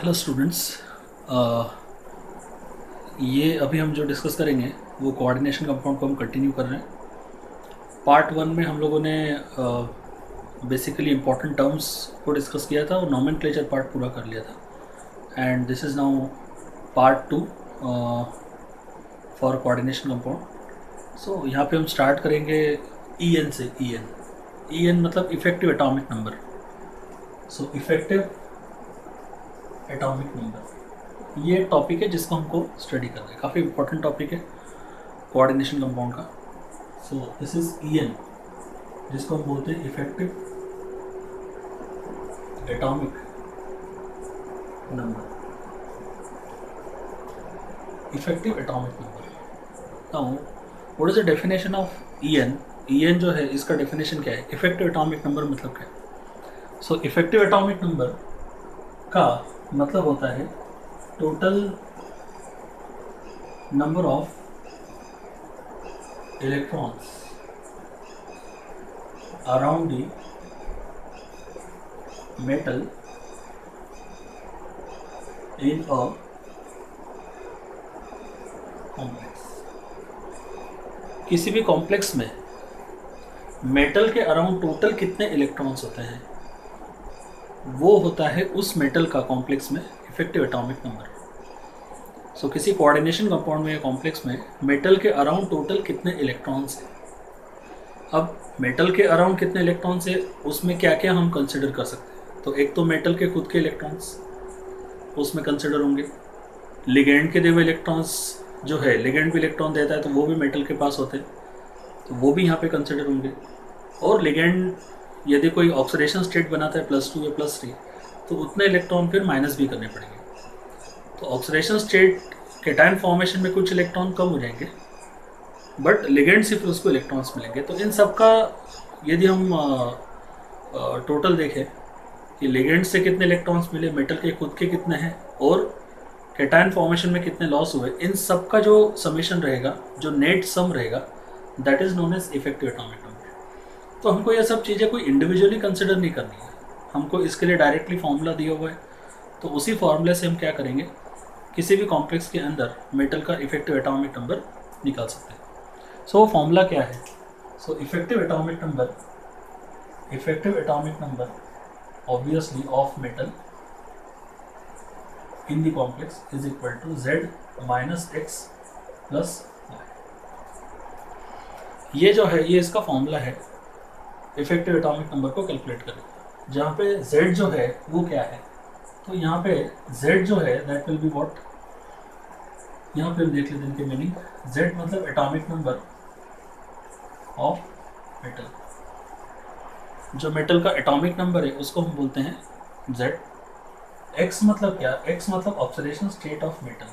Hello students. ये अभी हम जो डिस्कस करेंगे वो कोऑर्डिनेशन कंपाउंड को हम कंटिन्यू कर रहे हैं। पार्ट वन में हम लोगों ने बेसिकली इंपॉर्टेंट टर्म्स को डिस्कस किया था और नॉमेनक्लेचर पार्ट पूरा कर लिया था। And this is now part two for coordination compound. So यहाँ पे हम स्टार्ट करेंगे ई एन से। ई एन मतलब effective atomic number. So effective atomic number ये एक टॉपिक है जिसको हमको स्टडी करना है, काफ़ी इंपॉर्टेंट टॉपिक है कोऑर्डिनेशन कंपाउंड का। So this is E N जिसको हम बोलते हैं effective atomic number. Effective atomic number. Now what is the definition of E N? E N जो है इसका डेफिनेशन क्या है? इफेक्टिव एटॉमिक नंबर मतलब क्या है? सो इफेक्टिव एटॉमिक नंबर का मतलब होता है total number of electrons around the metal in a complex. किसी भी कॉम्प्लेक्स में मेटल के अराउंड टोटल कितने इलेक्ट्रॉन्स होते हैं वो होता है उस मेटल का कॉम्प्लेक्स में इफेक्टिव एटॉमिक नंबर। सो किसी कोऑर्डिनेशन कंपाउंड में या कॉम्प्लेक्स में मेटल के अराउंड टोटल कितने इलेक्ट्रॉन्स हैं। अब मेटल के अराउंड कितने इलेक्ट्रॉन्स है उसमें क्या क्या हम कंसिडर कर सकते हैं? तो एक तो मेटल के खुद के इलेक्ट्रॉन्स उसमें कंसिडर होंगे। लिगेंड के दिए हुए इलेक्ट्रॉन्स जो है, लिगेंड भी इलेक्ट्रॉन देता है तो वो भी मेटल के पास होते हैं, तो वो भी यहाँ पे कंसिडर होंगे। और लिगेंड यदि कोई ऑक्सीडेशन स्टेट बनाता है +2 या +3 तो उतने इलेक्ट्रॉन फिर माइनस भी करने पड़ेंगे। तो ऑक्सीडेशन स्टेट केटायन फॉर्मेशन में कुछ इलेक्ट्रॉन कम हो जाएंगे बट लिगेंड से फिर उसको इलेक्ट्रॉन्स मिलेंगे। तो इन सब का यदि हम टोटल देखें कि लिगेंड से कितने इलेक्ट्रॉन्स मिले, मेटल के खुद के कितने हैं और केटायन फॉर्मेशन में कितने लॉस हुए, इन सब का जो समेशन रहेगा, जो नेट सम रहेगा, that is known as effective atomic number. तो हमको ये सब चीज़ें कोई इंडिविजुअली कंसिडर नहीं करनी है, हमको इसके लिए डायरेक्टली फार्मूला दिया हुआ है। तो उसी फार्मूले से हम क्या करेंगे, किसी भी कॉम्प्लेक्स के अंदर मेटल का इफेक्टिव एटॉमिक नंबर निकाल सकते हैं। सो वो फार्मूला क्या है? So effective atomic number obviously of metal in the complex is equal to Z - X + Y। ये जो है ये इसका फॉर्मूला है इफेक्टिव एटॉमिक नंबर को कैलकुलेट करें। जहाँ पे Z जो है वो क्या है, तो यहाँ पे Z जो है दैट विल बी व्हाट, यहाँ पे हम देख लेते हैं इनके मीनिंग। Z मतलब एटॉमिक नंबर ऑफ मेटल। जो मेटल का एटॉमिक नंबर है उसको हम बोलते हैं Z। X मतलब क्या? X मतलब ऑक्सीडेशन स्टेट ऑफ मेटल।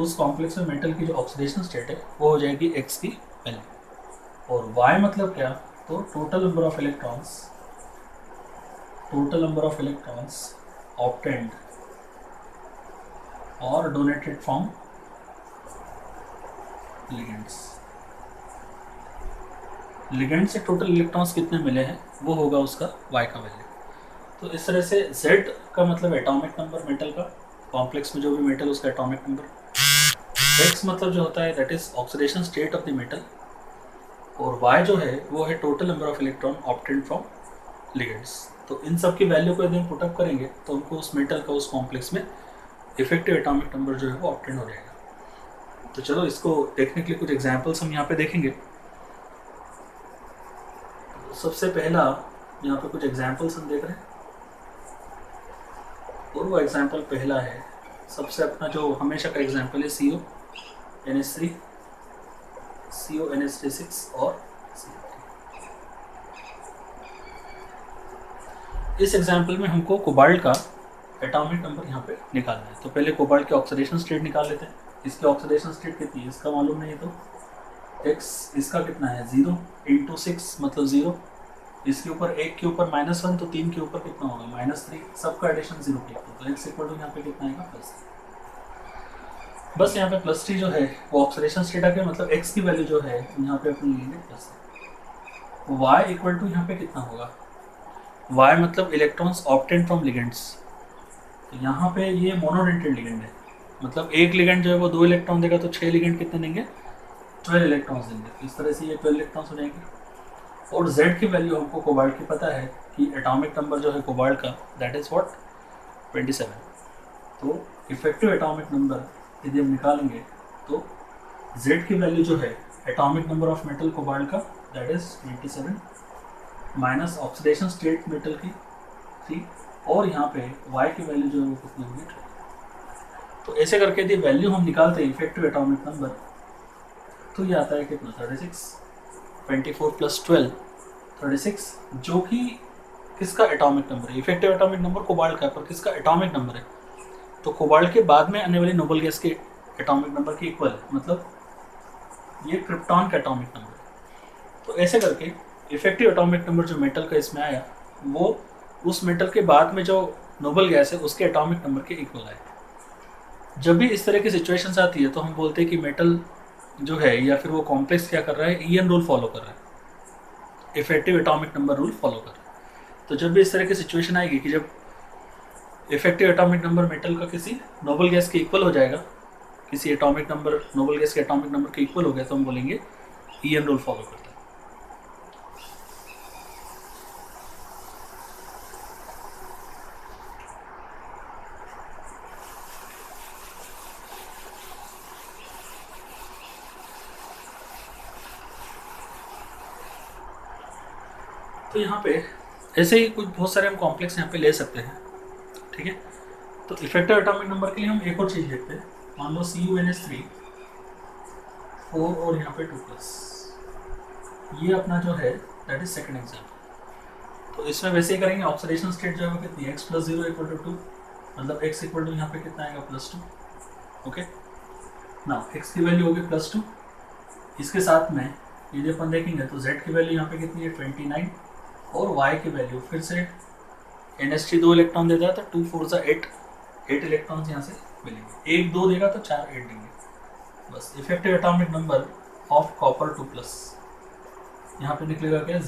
उस कॉम्प्लेक्स में मेटल की जो ऑक्सीडेशन स्टेट है वो हो जाएगी X की वैल्यू। और Y मतलब क्या? तो total number of electrons obtained और डोनेटेड फ्रॉम लिगेंड्स। लिगेंड से टोटल इलेक्ट्रॉन्स कितने मिले हैं वो होगा उसका Y का वैल्यू। तो इस तरह से Z का मतलब एटॉमिक नंबर मेटल का, कॉम्प्लेक्स में जो भी मेटल उसका एटॉमिक नंबर। X मतलब जो होता है that is oxidation state of the metal, और Y जो है वो है total number of electron obtained from ligands. तो इन सब की वैल्यू को यदि हम पुटअप करेंगे तो हमको उस मेटल का उस कॉम्प्लेक्स में इफेक्टिव एटॉमिक नंबर जो है वो ऑब्टेन हो जाएगा। तो चलो इसको टेक्निकली कुछ एग्जांपल्स हम यहाँ पे देखेंगे। तो सबसे पहला यहाँ पे कुछ एग्जांपल्स हम देख रहे हैं और वो एग्जांपल पहला है सबसे अपना जो हमेशा का एग्जांपल है CONH3, CONH3 और इस एग्जांपल में हमको कोबाल्ट का एटॉमिक नंबर यहाँ पे निकालना है। तो पहले कोबाल्ट की ऑक्सीडेशन स्टेट निकाल लेते हैं। इसकी ऑक्सीडेशन स्टेट कितनी है इसका मालूम नहीं है, तो X इसका कितना है 0 × 6 मतलब 0। इसके ऊपर एक के ऊपर -1 तो 3 के ऊपर कितना होगा -3, सबका एडिशन 0 के ऊपर, तो X इक्वल टू यहाँ पे कितना आएगा +3। बस यहाँ पे +3 जो है वो ऑक्सीडेशन स्टेट आ गया, मतलब X की वैल्यू जो है यहाँ पे अपनी लेंगे +3। Y इक्वल टू यहाँ पे कितना होगा, Y मतलब इलेक्ट्रॉन्स ऑब्टेन्ड फ्रॉम लिगेंड्स, तो यहाँ पे ये मोनोडेंटेड लिगेंड है, मतलब एक लिगेंड जो है वो 2 इलेक्ट्रॉन देगा, तो 6 लिगेंड कितने देंगे, 12 इलेक्ट्रॉन्स देंगे। तो इस तरह से ये 12 इलेक्ट्रॉन्स हो जाएंगे। और Z की वैल्यू हमको कोबाल्ट की पता है कि एटॉमिक नंबर जो है कोबाल्ट का दैट इज़ व्हाट 27। तो इफेक्टिव एटॉमिक नंबर यदि हम निकालेंगे तो Z की वैल्यू जो है atomic number of metal cobalt का that is 27 minus oxidation state metal की 3, और यहाँ पे Y की वैल्यू जो है वो कितनी होगी 12। तो ऐसे करके यदि वैल्यू हम निकालते हैं इफेक्टिव एटॉमिक नंबर, तो ये आता है कितना 36, 24 प्लस 12 36, जो कि किसका एटॉमिक नंबर है, इफेक्टिव एटॉमिक नंबर कोबाल्ट का, पर किसका एटॉमिक नंबर है, तो कोबाल्ट के बाद में आने वाली नोबल गैस के एटॉमिक नंबर के इक्वल है, मतलब ये क्रिप्टॉन का एटॉमिक नंबर है। तो ऐसे करके इफेक्टिव एटॉमिक नंबर जो मेटल का इसमें आया वो उस मेटल के बाद में जो नोबल गैस है उसके एटॉमिक नंबर के इक्वल आए। जब भी इस तरह की सिचुएशंस आती है तो हम बोलते हैं कि मेटल जो है या फिर वो कॉम्प्लेक्स क्या कर रहा है, ईएन रूल फॉलो कर रहा है, effective atomic number rule follow कर रहा है। तो जब भी इस तरह की सिचुएशन आएगी कि जब इफेक्टिव एटॉमिक नंबर मेटल का किसी नोबल गैस के इक्वल हो जाएगा, किसी एटॉमिक नंबर नोबल गैस के एटॉमिक नंबर के इक्वल हो गया, तो हम बोलेंगे ईएन रूल फॉलो करता है। तो यहाँ पे ऐसे ही कुछ बहुत सारे हम कॉम्प्लेक्स यहाँ पे ले सकते हैं, ठीक है। तो इफेक्टिव एटॉमिक नंबर के लिए हम एक और चीज़ देखते हैं। मान लो CuNH3 4 और यहाँ पे 2+, ये अपना जो है दैट इज सेकंड एग्जाम्पल। तो इसमें वैसे ही करेंगे, ऑक्सीडेशन स्टेट जो है वो कितनी है, x + 0 = 2, मतलब x = यहाँ पे कितना आएगा +2। ओके ना, x की वैल्यू होगी +2। इसके साथ में यदि अपन देखेंगे तो z की वैल्यू यहाँ पे कितनी है 29, और y की वैल्यू फिर से NH3 2 इलेक्ट्रॉन देता है तो 2 4 8 इलेक्ट्रॉन्स यहाँ से मिलेंगे, 1 2 देगा तो 4 8 देंगे। बस effective atomic number of copper 2+, यहाँ पे निकलेगा क्या, Z -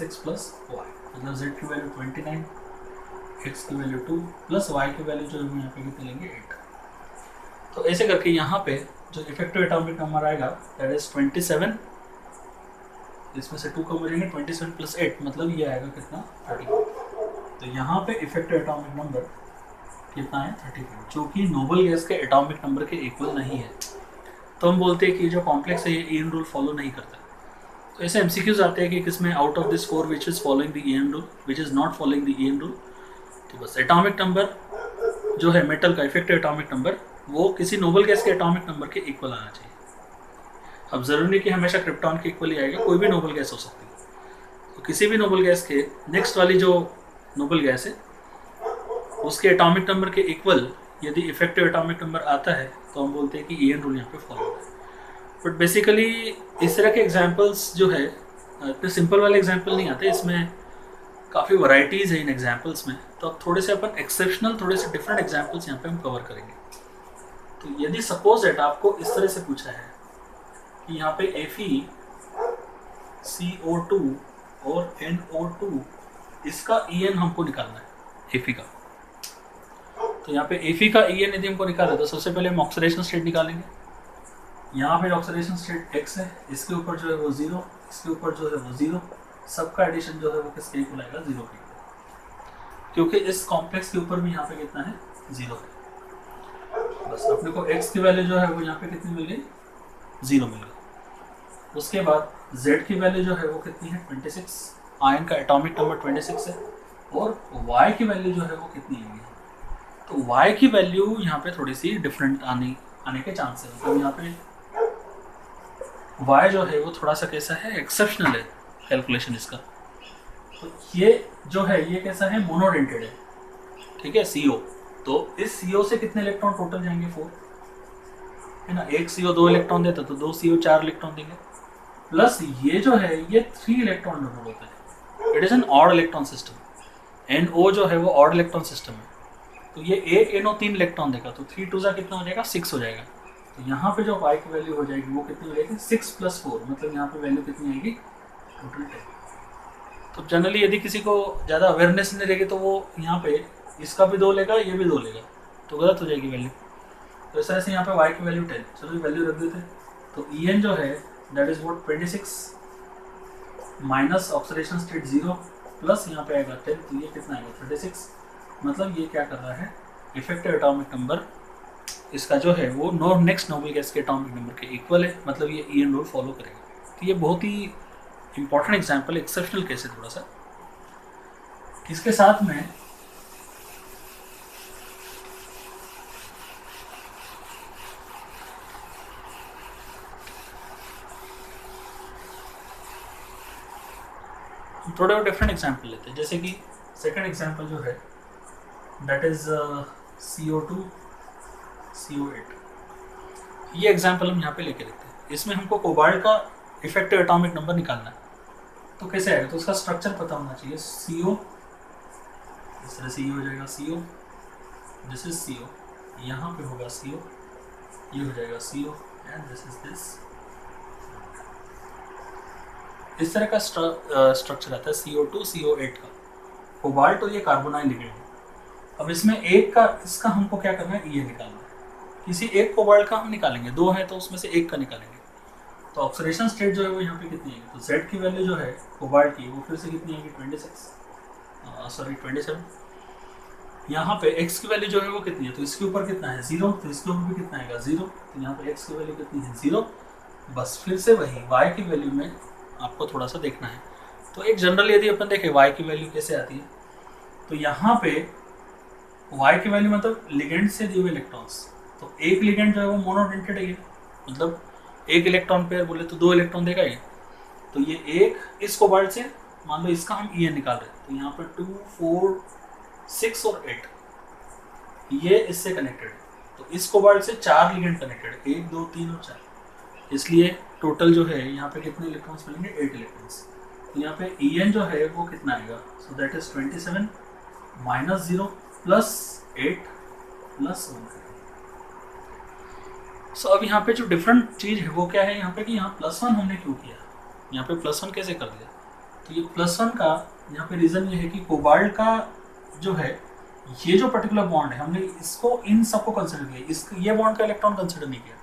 x + y, मतलब Z की वैल्यू 29, x की वैल्यू 2 प्लस y की वैल्यू जो है यहाँ पे कितनी लेंगे 8। तो ऐसे करके यहाँ पे जो इफेक्टिव एटॉमिक नंबर आएगा दैट इज 27, इसमें से 2 कम हो जाएंगे, 27 + 8 मतलब ये आएगा कितना 31। तो यहाँ पे इफेक्टिव एटॉमिक नंबर कितना है 35, जो कि नोबल गैस के एटॉमिक नंबर के इक्वल नहीं है। तो हम बोलते हैं कि जो कॉम्प्लेक्स है ये ईएन रूल फॉलो नहीं करता। तो ऐसे एमसीक्यूज आते हैं कि किसमें out of this 4 which is following the EN rule, which is not following the EN rule. तो बस एटॉमिक नंबर जो है मेटल का इफेक्टिव एटॉमिक नंबर वो किसी नोबल गैस के एटॉमिक नंबर के इक्वल आना चाहिए। अब ज़रूरी नहीं कि हमेशा क्रिप्टॉन के इक्वल ही आएगा, कोई भी नोबल गैस हो सकती है। तो किसी भी नोबल गैस के नेक्स्ट वाली जो नोबल गैस है उसके एटॉमिक नंबर के इक्वल यदि इफेक्टिव एटॉमिक नंबर आता है तो हम बोलते हैं कि ईएन रूल यहाँ पे फॉलो है। बट बेसिकली इस तरह के एग्जांपल्स जो है इतने सिंपल वाले एग्जांपल नहीं आते, इसमें काफ़ी वैरायटीज़ है इन एग्जांपल्स में। तो अब थोड़े से अपन एक्सेप्शनल, थोड़े से डिफरेंट एग्जांपल्स यहाँ पे हम कवर करेंगे। तो यदि सपोज दैट आपको इस तरह से पूछा है कि यहाँ पे FeCO2 और NO2 इसका EN हमको निकालना है, Fe का। तो यहाँ पे Fe का EN यदि हमको निकालना है तो सबसे पहले हम ऑक्सीडेशन स्टेट निकालेंगे। यहाँ पे ऑक्सीडेशन स्टेट X है, इसके ऊपर जो है वो 0, इसके ऊपर जो है वो 0, सबका एडिशन जो है वो किसके इक्वल आएगा 0 के, क्योंकि इस कॉम्प्लेक्स के ऊपर भी यहाँ पे कितना है 0 है। बस अपने को X की वैल्यू जो है वो यहाँ पे कितनी मिल गई 0 मिल गई। उसके बाद Z की वैल्यू जो है वो कितनी है 26, आयन का एटॉमिक नंबर 26 है, और Y की वैल्यू जो है वो कितनी है, तो Y की वैल्यू यहाँ पे थोड़ी सी डिफरेंट आने के चांस है। मतलब यहाँ पे Y जो है वो थोड़ा सा कैसा है, एक्सेप्शनल है कैलकुलेशन इसका। तो ये जो है ये कैसा है, मोनोडेंटेड है, ठीक है, CO। तो इस CO से कितने इलेक्ट्रॉन टोटल जाएंगे 4, है ना। एक CO 2 इलेक्ट्रॉन देता तो 2 CO 4 इलेक्ट्रॉन देंगे, प्लस ये जो है ये 3 इलेक्ट्रॉन डोनर होता है। It is an odd electron system. NO जो है वो ऑड इलेक्ट्रॉन सिस्टम है, तो ये एक NO 3 इलेक्ट्रॉन देगा, तो 3 2 कितना हो जाएगा 6 हो जाएगा। तो यहाँ पे जो Y की वैल्यू हो जाएगी वो कितनी हो जाएगी 6 + 4, मतलब यहाँ पे वैल्यू कितनी आएगी टोटल 10। तो जनरली यदि किसी को ज़्यादा अवेयरनेस नहीं रहेगी तो वो यहाँ पे इसका भी 2 लेगा, ये भी 2 लेगा, तो गलत हो जाएगी वैल्यू। तो इस तरह से यहाँ पे y की वैल्यू 10, चलो ये वैल्यू रख देते हैं। तो En जो है that is what 26 minus oxidation state 0 plus यहाँ पे आएगा 10, तो ये कितना आएगा 36। मतलब ये क्या कर रहा है, इफेक्टिव एटॉमिक नंबर इसका जो है वो नेक्स्ट नोबल गैस के एटॉमिक नंबर के इक्वल है, मतलब ये ईएन रूल फॉलो करेगा। तो ये बहुत ही इंपॉर्टेंट एग्जांपल, एक्सेप्शनल केस है थोड़ा सा। इसके साथ में थोड़े और डिफरेंट एग्जांपल लेते हैं, जैसे कि सेकंड एग्जांपल जो है दैट इज CO2 CO8। ये एग्जांपल हम यहाँ पे लेके देखते हैं। इसमें हमको कोबाल्ट का इफेक्टिव एटॉमिक नंबर निकालना है, तो कैसे आएगा, तो उसका स्ट्रक्चर पता होना चाहिए। CO इस तरह से ये हो जाएगा CO, दिस इज CO, यहाँ पे होगा CO, ये हो जाएगा CO and this is this. इस तरह का स्ट्रक्चर आता है CO2 CO8 का। कोबाल्ट तो ये कार्बोनाइल लिगेंड है। अब इसमें एक का इसका हमको क्या करना है, ये निकालना है। किसी एक कोबाल्ट का हम निकालेंगे, 2 है तो उसमें से एक का निकालेंगे। तो ऑक्सीडेशन स्टेट जो है वो यहाँ पे कितनी आएगी, तो Z की वैल्यू जो है कोबाल्ट की वो फिर से कितनी आएगी 27। यहाँ पे X की वैल्यू जो है वो कितनी है, तो इसके ऊपर कितना है 0, तो इसके ऊपर भी कितना आएगा 0, तो यहाँ पे X की वैल्यू कितनी है 0। बस फिर से वही Y की वैल्यू में आपको थोड़ा सा देखना है। तो एक जनरल यदि अपन देखें Y की वैल्यू कैसे आती है, तो यहाँ पे Y की वैल्यू मतलब लिगेंड से दिए हुए इलेक्ट्रॉन्स। तो एक लिगेंड जो है वो मोनोडेंटेड है, मतलब एक इलेक्ट्रॉन पेयर बोले तो 2 इलेक्ट्रॉन देगा ये। तो ये एक इस कोबाल्ट से मान लो इसका हम EN निकाल रहे हैं, तो यहाँ पर 2 4 6 और 8 ये इससे कनेक्टेड है। तो इस कोबाल्ट से 4 लिगेंड कनेक्टेड है, 1 2 3 और 4। इसलिए टोटल जो है यहाँ पे कितने इलेक्ट्रॉन्स मिलेंगे, 8 इलेक्ट्रॉन्स। तो यहाँ पे EN जो है वो कितना आएगा, so that is 27 minus 0 plus 8 plus 1। सो अब यहाँ पे जो डिफरेंट चीज़ है वो क्या है यहाँ पे, कि यहाँ +1 हमने क्यों किया, यहाँ पे +1 कैसे कर दिया। तो ये +1 का यहाँ पे रीज़न ये है कि कोबाल्ट का जो है ये जो पर्टिकुलर बॉन्ड है हमने इसको इन सबको कंसिडर किया, ये बॉन्ड का इलेक्ट्रॉन कंसिडर नहीं किया।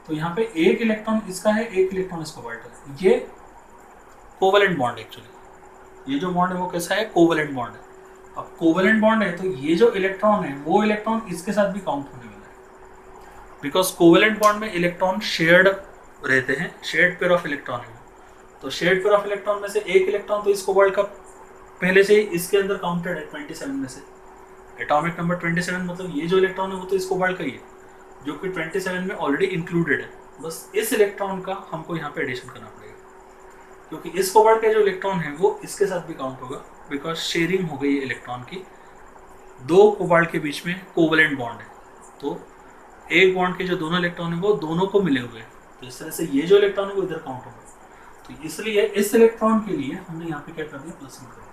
तो यहाँ पे एक इलेक्ट्रॉन इसका है, एक इलेक्ट्रॉन इस कोबाल्ट का है। ये कोवेलेंट बॉन्ड एक्चुअली, ये जो बॉन्ड है वो कैसा है, कोवेलेंट बॉन्ड है। अब कोवेलेंट बॉन्ड है तो ये जो इलेक्ट्रॉन है वो इलेक्ट्रॉन इसके साथ भी काउंट होने वाला है, बिकॉज कोवेलेंट बॉन्ड में इलेक्ट्रॉन शेयर्ड रहते हैं, शेयर्ड पेयर ऑफ इलेक्ट्रॉन है। तो शेयर्ड पेयर ऑफ इलेक्ट्रॉन में से एक इलेक्ट्रॉन तो इस कोबाल्ट का पहले से ही इसके अंदर काउंटेड है 27 में से। एटॉमिक नंबर 27 मतलब ये जो इलेक्ट्रॉन है वो तो इस कोबाल्ट का ही है, जो कि 27 में ऑलरेडी इंक्लूडेड है। बस इस इलेक्ट्रॉन का हमको यहाँ पे एडिशन करना पड़ेगा, क्योंकि इस कोबाल्ट का जो इलेक्ट्रॉन है वो इसके साथ भी काउंट होगा, बिकॉज शेयरिंग हो गई है इलेक्ट्रॉन की। 2 कोबाल्ट के बीच में कोवेलेंट बॉन्ड है, तो एक बॉन्ड के जो दोनों इलेक्ट्रॉन है वो दोनों को मिले हुए हैं। तो इस तरह से ये जो इलेक्ट्रॉन है वो इधर काउंट होगा। तो इसलिए इस इलेक्ट्रॉन के लिए हमने यहाँ पे क्या कर दिया, +1 कर दिया।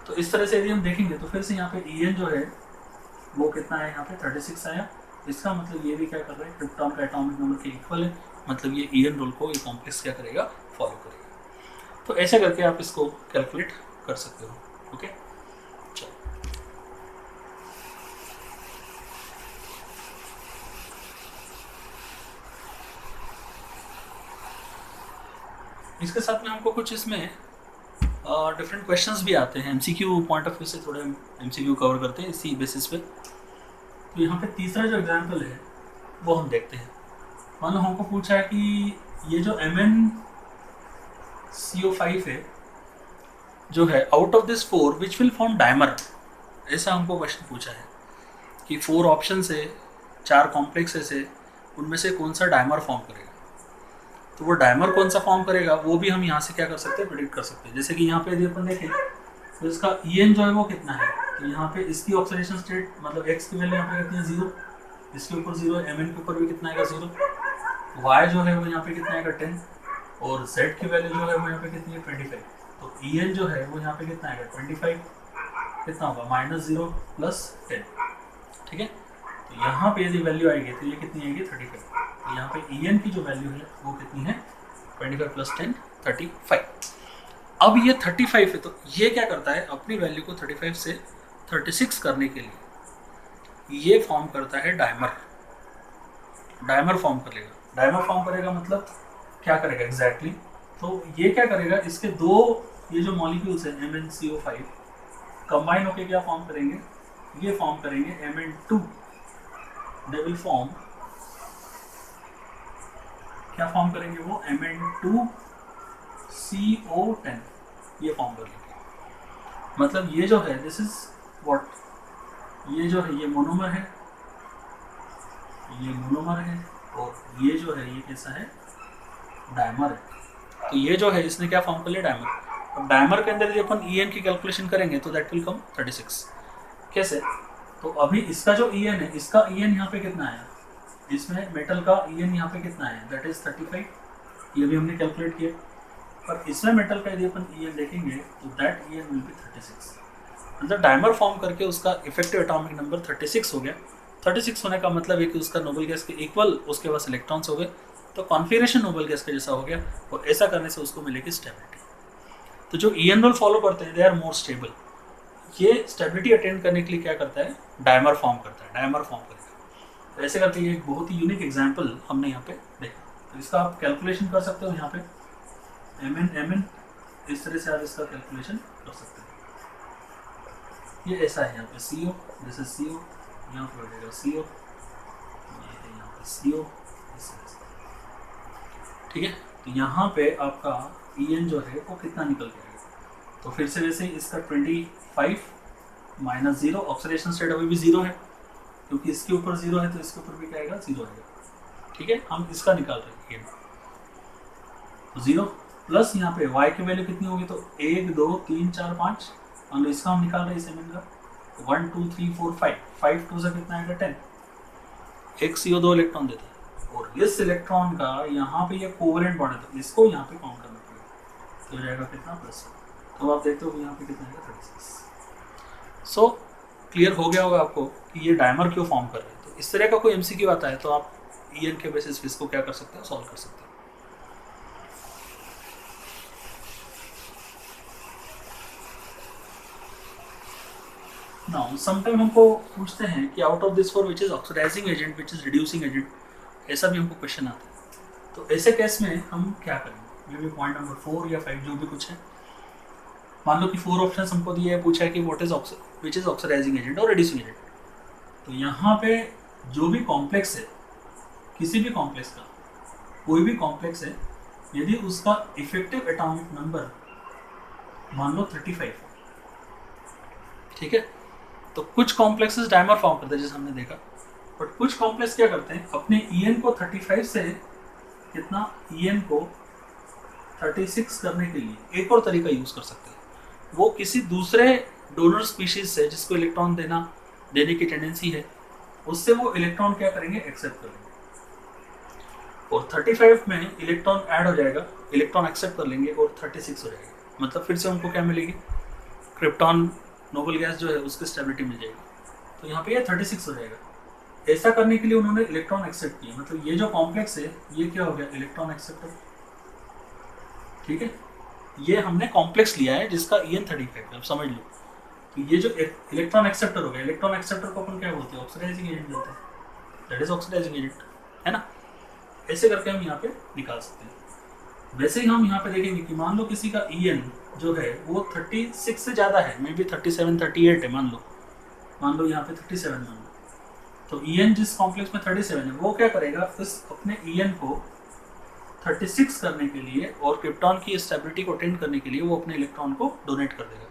तो इस तरह से यदि हम देखेंगे तो फिर से यहाँ पे EN जो है वो कितना है, यहाँ पे 36 आया। इसका मतलब ये भी क्या कर रहा है, क्रिप्टॉन का एटॉमिक नंबर के इक्वल है, मतलब ये EN रूल को ये कॉम्प्लेक्स क्या करेगा, फॉलो करेगा। तो ऐसे करके आप इसको कैलकुलेट कर सकते हो। ओके, चलो इसके साथ में हमको कुछ इसमें डिफरेंट क्वेश्चंस भी आते हैं, MCQ पॉइंट ऑफ व्यू से थोड़े MCQ कवर करते हैं इसी बेसिस पे। तो यहाँ पे तीसरा जो एग्जांपल है वो हम देखते हैं। मान लो हमको पूछा है कि ये जो MnCO5 है जो है, out of this 4 which will form dimer, ऐसा हमको क्वेश्चन पूछा है कि 4 ऑप्शन है, 4 कॉम्प्लेक्सेस है, उनमें से कौन सा डायमर फॉर्म करेगा। तो वो डायमर कौन सा फॉर्म करेगा वो भी हम यहाँ से क्या कर सकते हैं, प्रेडिक्ट कर सकते हैं। जैसे कि यहाँ पे यदि अपन देखें तो इसका EN जो है वो कितना है, तो यहाँ पे इसकी ऑक्सीडेशन स्टेट मतलब X की वैल्यू यहाँ पे कितनी है 0, इसके ऊपर 0, Mn के ऊपर भी कितना आएगा 0, Y जो है वो यहाँ पे कितना आएगा 10, और Z की वैल्यू जो है वो यहाँ पे कितनी है 25। तो EN जो है वो यहाँ पे कितना आएगा 25, कितना होगा -0 + 10, ठीक है। तो यहाँ पे यदि वैल्यू आएगी तो ये कितनी आएगी 35। तो यहाँ पे EN की जो वैल्यू है वो कितनी है 25 + 10 35। अब ये 35 है, तो ये क्या करता है, अपनी वैल्यू को 35 से 36 करने के लिए ये फॉर्म करता है डायमर। डायमर फॉर्म करेगा। डायमर फॉर्म करेगा मतलब क्या करेगा एग्जैक्टली तो ये क्या करेगा, इसके दो ये जो मॉलिक्यूल्स है MnCO5 कंबाइन होकर क्या फॉर्म करेंगे, ये फॉर्म करेंगे Mn2। दे विल फॉर्म, क्या फॉर्म करेंगे वो, Mn2CO10 ये फॉर्म कर लेंगे। मतलब ये जो है दिस इज व्हाट, ये जो है ये मोनोमर है, ये मोनोमर है, और ये जो है ये कैसा है, डायमर है। तो ये जो है इसने क्या फॉर्म कर लिया, डायमर। अब डायमर के अंदर जब अपन En की कैलकुलेशन करेंगे तो दैट विल कम 36। कैसे, तो अभी इसका जो En है, इसका En यहाँ पे कितना आया, इसमें मेटल का En यहाँ पे कितना है, दैट इज 35। ये भी हमने कैलकुलेट किया। पर इसमें मेटल का यदि अपन En देखेंगे तो दैट En विल बी 36। मतलब डायमर फॉर्म करके उसका इफेक्टिव एटॉमिक नंबर 36 हो गया। 36 होने का मतलब है कि उसका नोबल गैस के इक्वल उसके पास इलेक्ट्रॉन्स हो गए, तो कॉन्फिगरेशन नोबल गैस के जैसा हो गया, और ऐसा करने से उसको मिलेगी स्टेबिलिटी। तो जो En रोल फॉलो करते हैं दे आर मोर स्टेबल। ये स्टेबिलिटी अटेंड करने के लिए क्या करता है, डायमर फॉर्म करता है, डायमर फॉर्म करेगा। तो ऐसे करके ये एक बहुत ही यूनिक एग्जाम्पल हमने यहाँ पे देखा। तो इसका आप कैलकुलेशन कर सकते हो, यहाँ पे Mn इस तरह से आप इसका कैलकुलेशन कर सकते हो। ये ऐसा है, यहाँ पे CO, दिस इज CO, यहाँ पे हो जाएगा CO, ये है यहाँ पे CO, ठीक है। तो यहाँ पे आपका En जो है वो कितना निकल जाएगा, तो फिर से वैसे इसका 25 माइनस 0, ऑक्सीडेशन स्टेट अभी भी 0 है, क्योंकि इसके ऊपर 0 है तो इसके ऊपर भी क्या आएगा, 0 आएगा, ठीक है। हम इसका निकाल रहे हैं तो 0 प्लस यहाँ पे y की वैल्यू कितनी होगी, तो 1 2 3 4 5, मान लो इसका हम निकाल रहे हैं Mn का 1 2 3 4 5, 5 2 से कितना आएगा 10, एक CO 2 इलेक्ट्रॉन देता है, और इस इलेक्ट्रॉन का यहाँ पे ये कोवेलेंट बॉन्ड है तो इसको यहाँ पे काउंट करना पड़ेगा, तो हो जाएगा कितना प्लस। तो आप देखते हो यहाँ पे कितना आएगा 36। सो क्लियर हो गया होगा आपको कि ये डायमर क्यों फॉर्म कर रहे हैं। तो इस तरह का कोई MCQ आता है तो आप En के बेसिस पे इसको क्या कर सकते हो, सॉल्व कर सकते हो। नाउ समटाइम हमको पूछते हैं कि out of this four which is oxidising agent, which is reducing agent, ऐसा भी हमको क्वेश्चन आता है। तो ऐसे केस में हम क्या करेंगे, मे बी पॉइंट नंबर 4 या 5 जो भी कुछ है, मान लो कि 4 ऑप्शन हमको दिए है, पूछा है कि what is which is oxidising agent और रिड्यूसिंग एजेंट। तो यहाँ पे जो भी कॉम्प्लेक्स है, किसी भी कॉम्प्लेक्स का कोई भी कॉम्प्लेक्स है, यदि उसका इफेक्टिव एटॉमिक नंबर मान लो 35, ठीक है, तो कुछ कॉम्प्लेक्सेस डायमर फॉर्म करते हैं जैसे हमने देखा, बट कुछ कॉम्प्लेक्स क्या करते हैं, अपने En को 35 से कितना, En को 36 करने के लिए एक और तरीका यूज कर सकते हैं। वो किसी दूसरे डोनर स्पीशीज से जिसको इलेक्ट्रॉन देने की टेंडेंसी है, उससे वो इलेक्ट्रॉन क्या करेंगे, एक्सेप्ट करेंगे, और 35 में इलेक्ट्रॉन ऐड हो जाएगा, इलेक्ट्रॉन एक्सेप्ट कर लेंगे और 36 हो जाएगा। मतलब फिर से उनको क्या मिलेगी, क्रिप्टॉन नोबल गैस जो है उसकी स्टेबिलिटी मिल जाएगी, तो यहाँ पे ये 36 हो जाएगा। ऐसा करने के लिए उन्होंने इलेक्ट्रॉन एक्सेप्ट किया, मतलब ये जो कॉम्प्लेक्स है ये क्या हो गया, इलेक्ट्रॉन एक्सेप्टर, ठीक है। ये हमने कॉम्प्लेक्स लिया है जिसका En 35 है, अब समझ लो। तो ये जो इलेक्ट्रॉन एक्सेप्टर हो गया, इलेक्ट्रॉन एक्सेप्टर को अपन क्या बोलते हैं, ऑक्सीडाइजिंग एजेंट बोलते हैं, दैट इज ऑक्सीडाइजिंग एजेंट, है ना। ऐसे करके हम यहाँ पे निकाल सकते हैं। वैसे ही हम यहाँ पे देखेंगे कि मान लो किसी का En जो है वो 36 से ज़्यादा है, मे बी 37 38 है, मान लो यहाँ पे 37 मान लो, तो En जिस कॉम्प्लेक्स में 37 है वो क्या करेगा, इस अपने En को 36 करने के लिए और क्रिप्टॉन की स्टेबिलिटी को अटेंड करने के लिए वो अपने इलेक्ट्रॉन को डोनेट कर देगा।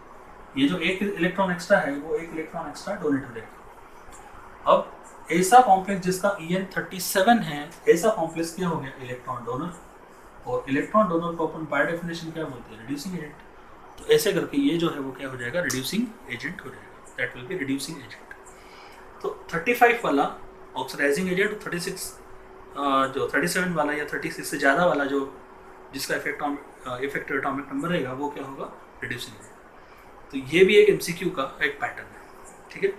ये जो एक इलेक्ट्रॉन एक्स्ट्रा है वो एक इलेक्ट्रॉन एक्स्ट्रा डोनेट हो जाएगा। अब ऐसा कॉम्प्लेक्स जिसका En 37 है, ऐसा कॉम्प्लेक्स क्या हो गया, इलेक्ट्रॉन डोनर, और इलेक्ट्रॉन डोनर को अपन बाय डेफिनेशन क्या बोलते हैं, रिड्यूसिंग एजेंट। तो ऐसे करके ये जो है वो क्या हो जाएगा, रिड्यूसिंग एजेंट हो जाएगा, that will be reducing agent. तो 35 वाला ऑक्सीडाइजिंग एजेंट, 36 जो 37 वाला या 36 से ज़्यादा वाला जो जिसका इफेक्टिव एटॉमिक नंबर रहेगा वो क्या होगा, रिड्यूसिंग एजेंट। तो ये भी एक MCQ का एक पैटर्न है, ठीक है।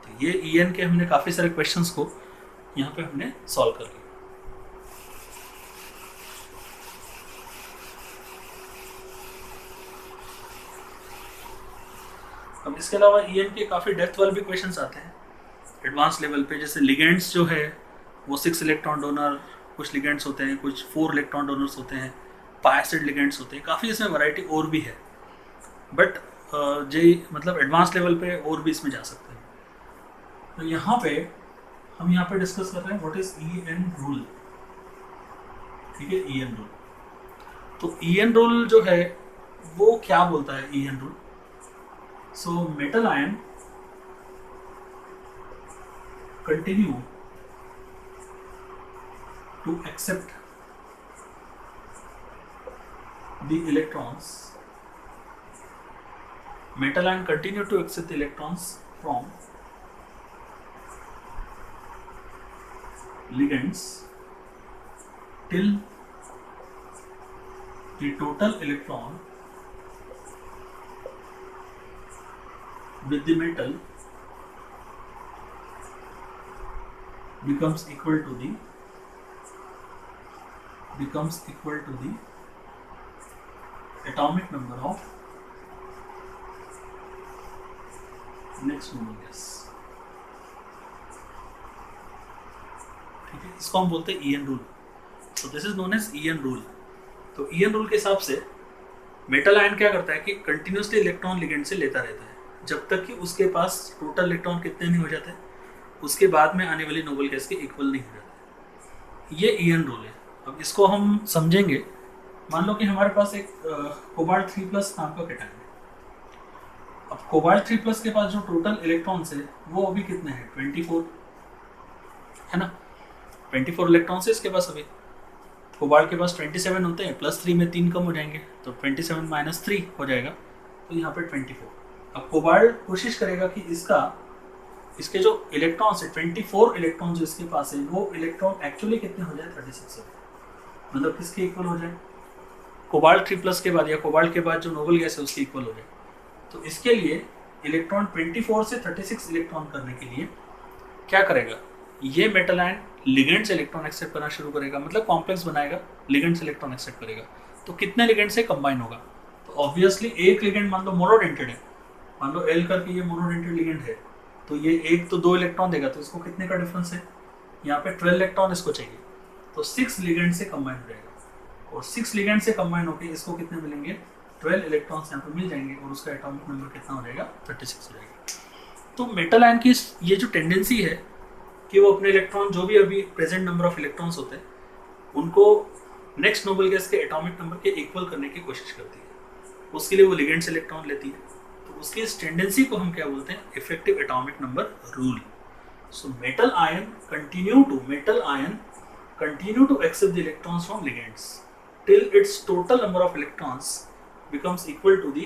तो ये En के हमने काफ़ी सारे क्वेश्चंस को यहाँ पे हमने सॉल्व कर लिया। अब अब इसके अलावा EN के काफ़ी डेप्थ वाले भी क्वेश्चंस आते हैं एडवांस लेवल पे, जैसे लिगेंड्स जो है वो 6 इलेक्ट्रॉन डोनर, कुछ लिगेंड्स होते हैं, कुछ 4 इलेक्ट्रॉन डोनर्स होते हैं, पायसिड लिगेंड्स होते हैं, काफ़ी इसमें वैरायटी और भी है। बट मतलब एडवांस लेवल पे और भी इसमें जा सकते हैं। तो यहाँ पे हम यहाँ पे डिस्कस कर रहे हैं व्हाट इज EN रूल। ठीक है, EN रूल। तो EN रूल जो है वो क्या बोलता है EN rule? So metal ion continue to accept the electrons, metal ion continue to accept the electrons from ligands till the total electron with the metal becomes equal to the atomic number of next noble gas। ठीक है, इसको हम बोलते हैं EN rule. तो this is known as EN rule. तो EN rule के हिसाब से मेटल आयन क्या करता है कि कंटिन्यूसली इलेक्ट्रॉन लिगेंड से लेता रहता है जब तक कि उसके पास टोटल इलेक्ट्रॉन कितने नहीं हो जाते, उसके बाद में आने वाली नोबल गैस के इक्वल नहीं हो जाते। ये EN रूल है। अब इसको हम समझेंगे। मान लो कि हमारे पास एक कोबाल्ट 3+ नाम का कैटायन है। अब कोबाल्ट 3+ के पास जो टोटल इलेक्ट्रॉन्स है वो अभी कितने हैं? 24 है ना। 24 इलेक्ट्रॉन्स है इसके पास अभी। कोबाल्ट के पास 27 होते हैं, +3 में 3 कम हो जाएंगे तो 27 - 3 हो जाएगा, तो यहाँ पे 24। अब कोबाल्ट कोशिश करेगा कि इसके जो इलेक्ट्रॉन्स है 24 इलेक्ट्रॉन जो इसके पास है वो इलेक्ट्रॉन एक्चुअली कितने हो जाए? 36 हो, मतलब किसके इक्वल हो जाए? कोबाल्ट 3+ के बाद या कोबाल्ट के बाद जो नोबल गैस है उसके इक्वल हो जाए। तो इसके लिए इलेक्ट्रॉन 24 से 36 इलेक्ट्रॉन करने के लिए क्या करेगा? ये मेटल आयन लिगेंड से इलेक्ट्रॉन एक्सेप्ट करना शुरू करेगा, मतलब कॉम्प्लेक्स बनाएगा, लिगेंड से इलेक्ट्रॉन एक्सेप्ट करेगा। तो कितने लिगेंड से कंबाइन होगा? तो ऑब्वियसली एक लिगेंड मान लो मोनोडेंटेड है, मान लो L करके ये मोनोडेंटेड लिगेंड है, तो ये एक तो 2 इलेक्ट्रॉन देगा, तो इसको कितने का डिफरेंस है? यहाँ पे 12 इलेक्ट्रॉन इसको चाहिए, तो 6 लिगेंड से कंबाइन हो जाएगा। और 6 लिगेंड से कंबाइन होकर इसको कितने मिलेंगे? 12 इलेक्ट्रॉन्स यहाँ पे मिल जाएंगे और उसका एटॉमिक नंबर कितना हो जाएगा? 36 हो जाएगा। तो मेटल आयन की ये जो टेंडेंसी है कि वो अपने इलेक्ट्रॉन जो भी अभी प्रेजेंट नंबर ऑफ इलेक्ट्रॉन्स होते हैं उनको नेक्स्ट नोबल गैस के एटॉमिक नंबर के इक्वल करने की कोशिश करती है। उसके लिए वो लिगेंड से इलेक्ट्रॉन लेती है। तो उसकी इस टेंडेंसी को हम क्या बोलते हैं? Effective atomic number rule. So metal ion continue to accept the electrons from ligands till its total number of electrons becomes equal to the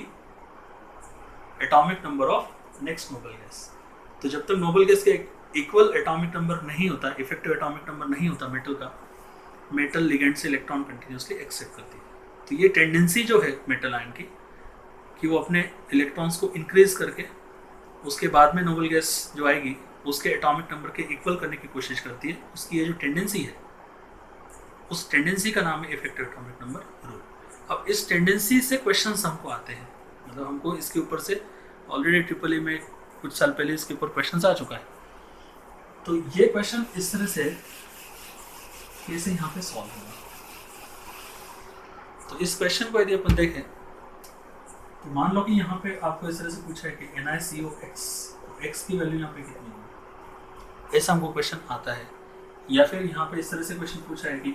atomic number of next noble gas। तो जब तक noble gas के equal atomic number नहीं होता, effective atomic number नहीं होता metal का, metal ligand से इलेक्ट्रॉन कंटिन्यूसली एक्सेप्ट करती है। तो ये टेंडेंसी जो है मेटल आयन की कि वो अपने इलेक्ट्रॉन्स को इंक्रीज करके उसके बाद में नोबल गैस जो आएगी उसके एटॉमिक नंबर के इक्वल करने की कोशिश करती है। उसकी ये जो टेंडेंसी है उस टेंडेंसी का नाम है इफेक्टिव एटॉमिक नंबर रूल। अब इस टेंडेंसी से क्वेश्चंस हमको आते हैं, मतलब हमको इसके ऊपर से ऑलरेडी EEE में कुछ साल पहले इसके ऊपर क्वेश्चंस आ चुका है। तो ये क्वेश्चन इस तरह से कैसे यहाँ पे सॉल्व होगा। तो इस क्वेश्चन को यदि अपन देखें तो मान लो कि यहाँ पे आपको इस तरह से पूछा है कि NiCOX, तो x की वैल्यू यहाँ पे कितनी होगी, ऐसा हमको क्वेश्चन आता है। या फिर यहाँ पे इस तरह से क्वेश्चन पूछा है कि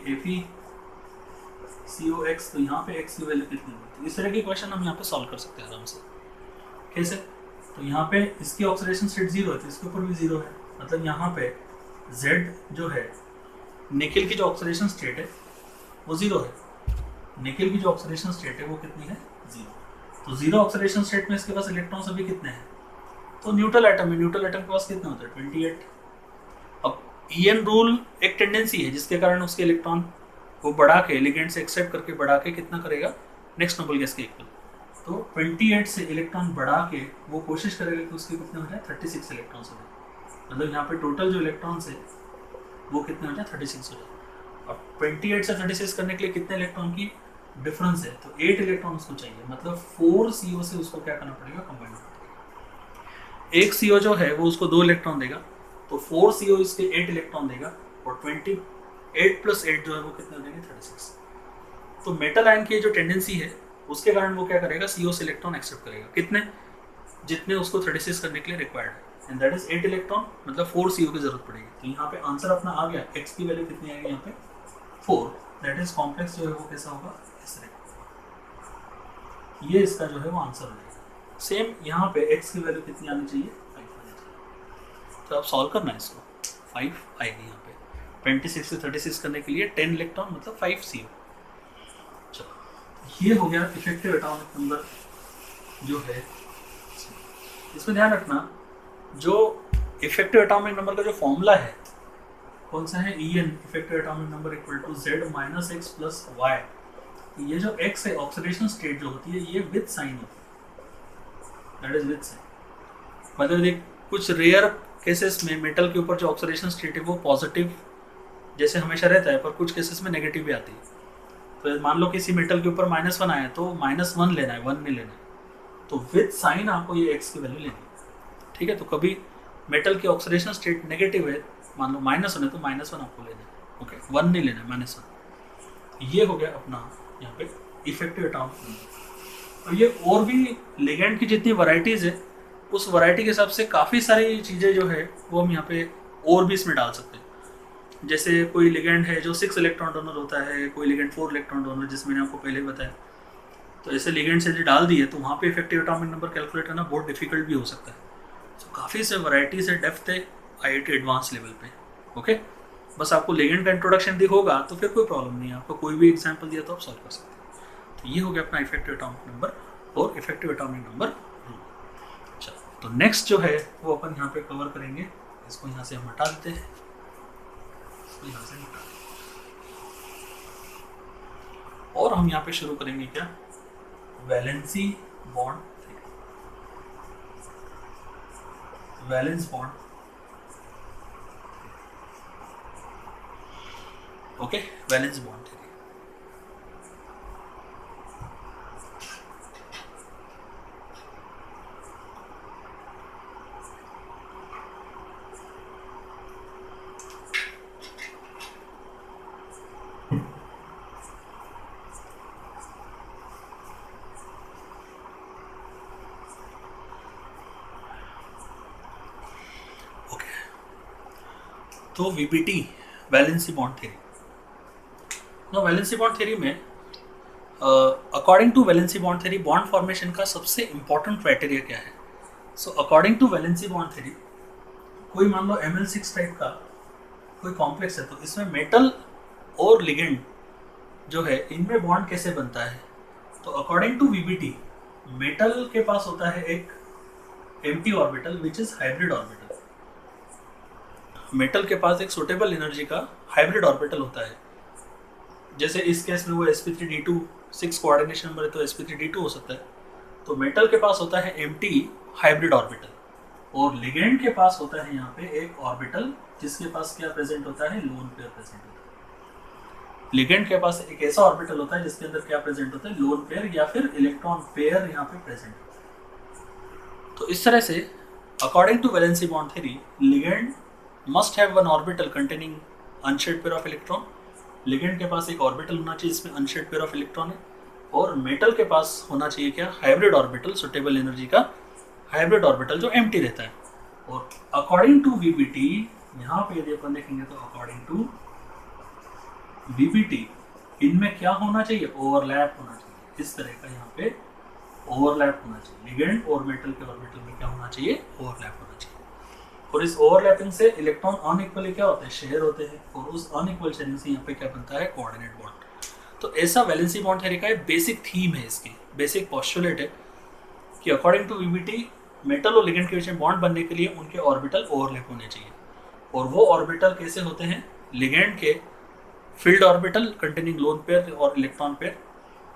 FeCOX, तो यहाँ पे x की वैल्यू कितनी होगी। तो इस तरह के क्वेश्चन हम यहाँ पे सॉल्व कर सकते हैं आराम से। कैसे? तो यहाँ पे इसकी ऑक्सीडेशन स्टेट 0 है तो इसके ऊपर भी 0 है, मतलब यहाँ पे Z जो है निकेल की जो ऑक्सीडेशन स्टेट है वो 0 है। निकेल की जो ऑक्सीडेशन स्टेट है वो कितनी है? 0। तो 0 ऑक्सीडेशन स्टेट में इसके पास इलेक्ट्रॉन्स अभी कितने हैं? तो न्यूट्रल एटम है, न्यूट्रल एटम के पास कितने होते हैं? 28। अब EN रूल एक टेंडेंसी है जिसके कारण उसके इलेक्ट्रॉन को बढ़ा के लिगेंड से एक्सेप्ट करके बढ़ा के कितना करेगा? नेक्स्ट नोबल गैस के इक्वल। तो 28 से इलेक्ट्रॉन बढ़ा के वो कोशिश करेगा कि उसके कितने हो जाए? 36 इलेक्ट्रॉन्स हो जाए, मतलब यहाँ पे टोटल जो इलेक्ट्रॉन्स है वो कितने हो जाए? 36 हो जाए। अब 28 से 36 करने के लिए कितने इलेक्ट्रॉन की डिफरेंस है? तो 8 इलेक्ट्रॉन उसको चाहिए, मतलब 4 CO से उसको क्या करना पड़ेगा? कंबाइन करना पड़ेगा। एक CO जो है वो उसको 2 इलेक्ट्रॉन देगा, तो 4 CO इसके 8 इलेक्ट्रॉन देगा, और 28 + 8 जो है वो कितने देंगे 36। तो मेटल आयन की जो टेंडेंसी है उसके कारण वो क्या करेगा, CO से इलेक्ट्रॉन एक्सेप्ट करेगा, कितने, जितने उसको 36 करने के लिए रिक्वायर्ड है, एंड दैट इज 8 इलेक्ट्रॉन, मतलब 4 CO की जरूरत पड़ेगी। तो यहाँ पे आंसर अपना आ गया, x की वैल्यू कितनी आएगी यहाँ पे 4, दैट इज कॉम्प्लेक्स जो है वो कैसा होगा, इस तरह, ये इसका जो है वो आंसर हो जाएगा। सेम यहाँ पे x की वैल्यू कितनी आनी चाहिए, 5 आनी चाहिए। तो आप सॉल्व करना है इसको, 5 आएगी यहाँ पे, 26 से 36 करने के लिए 10 इलेक्ट्रॉन मतलब 5 CO। चलो ये हो गया इफेक्टिव एटॉमिक नंबर जो है। इसमें ध्यान रखना, जो इफेक्टिव एटॉमिक नंबर का जो फॉर्मूला है कौन सा है, En, effective atomic number = Z - x + y। ये जो x है ऑक्सीडेशन स्टेट जो होती है ये विद साइन होती है, दैट इज विद साइन। मतलब देख कुछ रेयर केसेस में मेटल के ऊपर जो ऑक्सीडेशन स्टेट है वो पॉजिटिव जैसे हमेशा रहता है, पर कुछ केसेस में नेगेटिव भी आती है। तो मान लो किसी मेटल के ऊपर -1 आया तो -1 लेना है, 1 नहीं लेना है, तो विद साइन आपको ये x की वैल्यू लेनी है, ठीक है। तो कभी मेटल की ऑक्सीडेशन स्टेट नेगेटिव है, मान लो -1 है तो -1 आपको लेना है, ओके, 1 नहीं लेना है, -1। ये हो गया अपना यहाँ पे इफेक्टिव एटॉमिक नंबर। और ये और भी लिगेंड की जितनी वैरायटीज़ है उस वैरायटी के हिसाब से काफ़ी सारी चीज़ें जो है वो हम यहाँ पे और भी इसमें डाल सकते हैं। जैसे कोई लिगेंड है जो 6 इलेक्ट्रॉन डोनर होता है, कोई लिगेंड 4 इलेक्ट्रॉन डोनर, जिस मैंने आपको पहले बताया। तो ऐसे लिगेंड से जो डाल दिए तो वहाँ पे इफेक्टिव एटॉमिक नंबर कैलकुलेट करना बहुत डिफिकल्ट भी हो सकता है। तो काफ़ी से वैरायटीज है, डेप्थ है IIT एडवांस लेवल पे, ओके। बस आपको लिगेंड का इंट्रोडक्शन दिखोगा तो फिर कोई प्रॉब्लम नहीं है, आपको कोई भी एग्जाम्पल दिया तो आप सॉल्व कर सकते हैं। तो ये हो गया अपना इफेक्टिव एटॉमिक नंबर और इफेक्टिव एटॉमिक नंबर रूल। चलो, तो नेक्स्ट जो है वो अपन यहाँ पे कवर करेंगे। इसको यहाँ से हम हटा देते हैं, इसको यहाँ से हटा देते हैं, और हम यहाँ पे शुरू करेंगे क्या, valency bond theory, valence bond, okay, valence bond theory. तो VBT, वैलेंसी बॉन्ड थ्योरी। ना वैलेंसी बॉन्ड थ्योरी में according to valency bond theory bond formation का सबसे इंपॉर्टेंट क्राइटेरिया क्या है। So according to valency bond theory, कोई मान लो Ml6 type का कोई कॉम्प्लेक्स है, तो इसमें मेटल और लिगेंड जो है इनमें बॉन्ड कैसे बनता है। तो अकॉर्डिंग टू VBT, मेटल के पास होता है एक empty orbital which is hybrid orbital. Metal के पास एक सुटेबल एनर्जी का हाइब्रिड ऑर्बिटल होता है। जैसे इस केस में वो sp3d2 6 कोऑर्डिनेशन नंबर है तो sp3d2 हो सकता है। तो मेटल के पास होता है एम्प्टी हाइब्रिड ऑर्बिटल, और लिगेंड के पास होता है यहाँ पे एक ऑर्बिटल जिसके पास क्या प्रेजेंट होता है, लोन पेयर प्रेजेंट होता है। लिगेंड के पास एक ऐसा ऑर्बिटल होता है जिसके अंदर क्या प्रेजेंट होता है, लोन पेयर या फिर इलेक्ट्रॉन पेयर यहाँ पे प्रेजेंट होता है। तो इस तरह से according to valency bond theory, ligand must have one orbital containing unshared pair of electron. Ligand के पास एक ऑर्बिटल होना चाहिए जिसमें अनशेयर्ड पेयर ऑफ इलेक्ट्रॉन है, और मेटल के पास होना चाहिए क्या, हाइब्रिड ऑर्बिटल, सुटेबल एनर्जी का हाइब्रिड ऑर्बिटल जो एम्प्टी रहता है। और अकॉर्डिंग टू VBT, यहाँ पे यदि अपन देखेंगे तो अकॉर्डिंग टू VBT इनमें क्या होना चाहिए, ओवरलैप होना चाहिए। इस तरह का यहाँ पे ओवरलैप होना चाहिए, लिगेंड और मेटल के ऑर्बिटल में क्या होना चाहिए, ओवरलैप होना चाहिए। और इस ओवरलैपिंग से इलेक्ट्रॉन अनइक्वली क्या होते हैं, शेयर होते हैं, और उस अनइक्वल शेयरिंग से यहाँ पे क्या बनता है, कोऑर्डिनेट बॉन्ड। तो ऐसा वैलेंसी बॉन्ड थ्योरी का एक बेसिक थीम है, इसकी बेसिक पोस्टुलेट है कि अकॉर्डिंग टू VBT मेटल और लिगेंड के बीच में बॉन्ड बनने के लिए उनके ऑर्बिटल ओवरलैप होने चाहिए। और वो ऑर्बिटल कैसे होते हैं, लिगेंड के filled orbital containing lone pair और इलेक्ट्रॉन पेयर,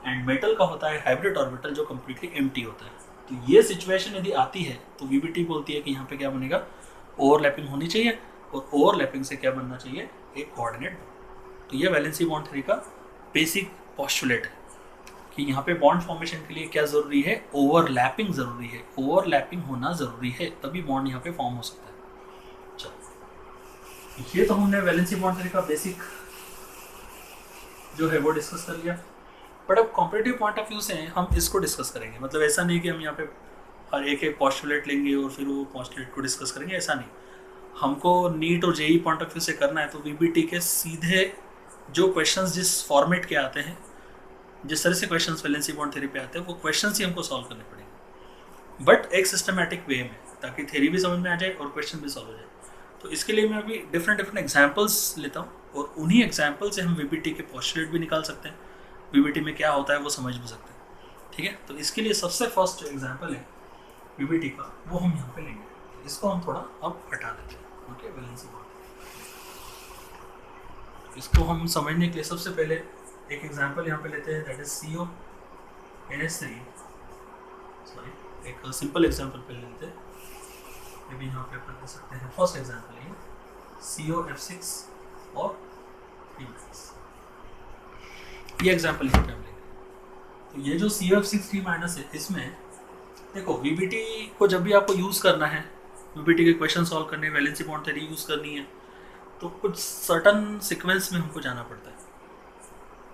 एंड मेटल का होता है हाइब्रिड ऑर्बिटल जो कम्प्लीटली एम्प्टी होता है। तो ये सिचुएशन यदि आती है तो VBT बोलती है कि यहाँ पे क्या बनेगा, ओवरलैपिंग होनी चाहिए, और ओवरलैपिंग से क्या बनना चाहिए, एक कोऑर्डिनेट बॉन्ड। तो ये वैलेंसी बॉन्ड थ्योरी का बेसिक पोस्टुलेट है कि यहाँ पे बॉन्ड फॉर्मेशन के लिए क्या ज़रूरी है, ओवरलैपिंग ज़रूरी है, ओवरलैपिंग होना ज़रूरी है, तभी बॉन्ड यहाँ पे फॉर्म हो सकता है। चलो, ये तो हमने वैलेंसी बॉन्ड थ्योरी का बेसिक जो है वो डिस्कस कर लिया। बट अब कॉम्पिटिटिव पॉइंट ऑफ व्यू से हम इसको डिस्कस करेंगे। मतलब ऐसा नहीं कि हम यहाँ पे हर एक पॉस्टुलेट लेंगे और फिर वो पॉस्टुलेट को डिस्कस करेंगे, ऐसा नहीं। हमको नीट और जेई पॉइंट ऑफ व्यू से करना है तो वीबीटी के सीधे जो क्वेश्चंस जिस फॉर्मेट के आते हैं, जिस तरह से क्वेश्चंस वैलेंसी बॉन्ड थ्योरी पे आते हैं, वो क्वेश्चंस ही हमको सॉल्व करने पड़ेंगे, बट एक सिस्टमैटिक वे में, ताकि थ्योरी भी समझ में आ जाए और क्वेश्चन भी सॉल्व हो जाए। तो इसके लिए मैं अभी डिफरेंट एग्जाम्पल्स लेता हूँ और उन्हीं एग्जाम्पल से हम वीबीटी के पॉस्टुलेट भी निकाल सकते हैं, वीबीटी में क्या होता है वो समझ भी सकते हैं। ठीक है, तो इसके लिए सबसे फर्स्ट जो एग्जाम्पल है वीबीटी का वो हम यहाँ पे लेंगे। इसको हम थोड़ा अब हटा देते हैं। ओके, वैलेंसी बॉन्ड, इसको हम समझने के लिए सबसे पहले एक एग्जाम्पल यहाँ पे लेते हैं, दैट इज CONH3। सॉरी, एक सिंपल एग्जाम्पल पहले लेते हैं, ये भी यहाँ पे अपन ले सकते हैं। फर्स्ट एग्जाम्पल है COF6 और T-, ये एग्जाम्पल यहाँ पे हम लेंगे। तो ये जो COF6 T- है, इसमें देखो वीबीटी को जब भी आपको यूज़ करना है, वीबीटी के क्वेश्चन सॉल्व करने, वैलेंसी बॉन्ड थ्योरी यूज़ करनी है, तो कुछ सर्टन सीक्वेंस में हमको जाना पड़ता है।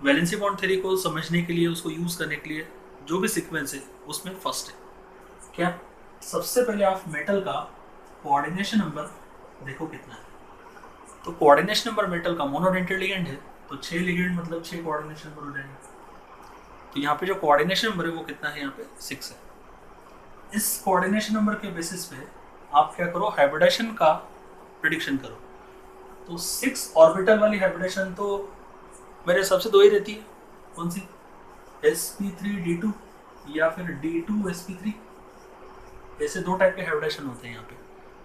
वैलेंसी बॉन्ड थ्योरी को समझने के लिए, उसको यूज़ करने के लिए जो भी सीक्वेंस है उसमें फर्स्ट है क्या, सबसे पहले आप मेटल का कोऑर्डिनेशन नंबर देखो कितना है। तो कोऑर्डिनेशन नंबर मेटल का मोनोडेंटेड लिगेंड है, तो 6 लिगेंड मतलब 6 कोऑर्डिनेशन नंबर हो जाएंगे। तो यहाँ पे जो कोऑर्डिनेशन नंबर है वो कितना है, यहाँ पे 6 है। इस कोऑर्डिनेशन नंबर के बेसिस पे आप क्या करो, हाइब्रिडेशन का प्रेडिक्शन करो। तो 6 ऑर्बिटल वाली हाइब्रिडेशन तो मेरे हिसाब से 2 ही रहती है। कौन सी, sp3d2 या फिर d2sp3, ऐसे 2 टाइप के हाइब्रिडेशन होते हैं यहाँ पे।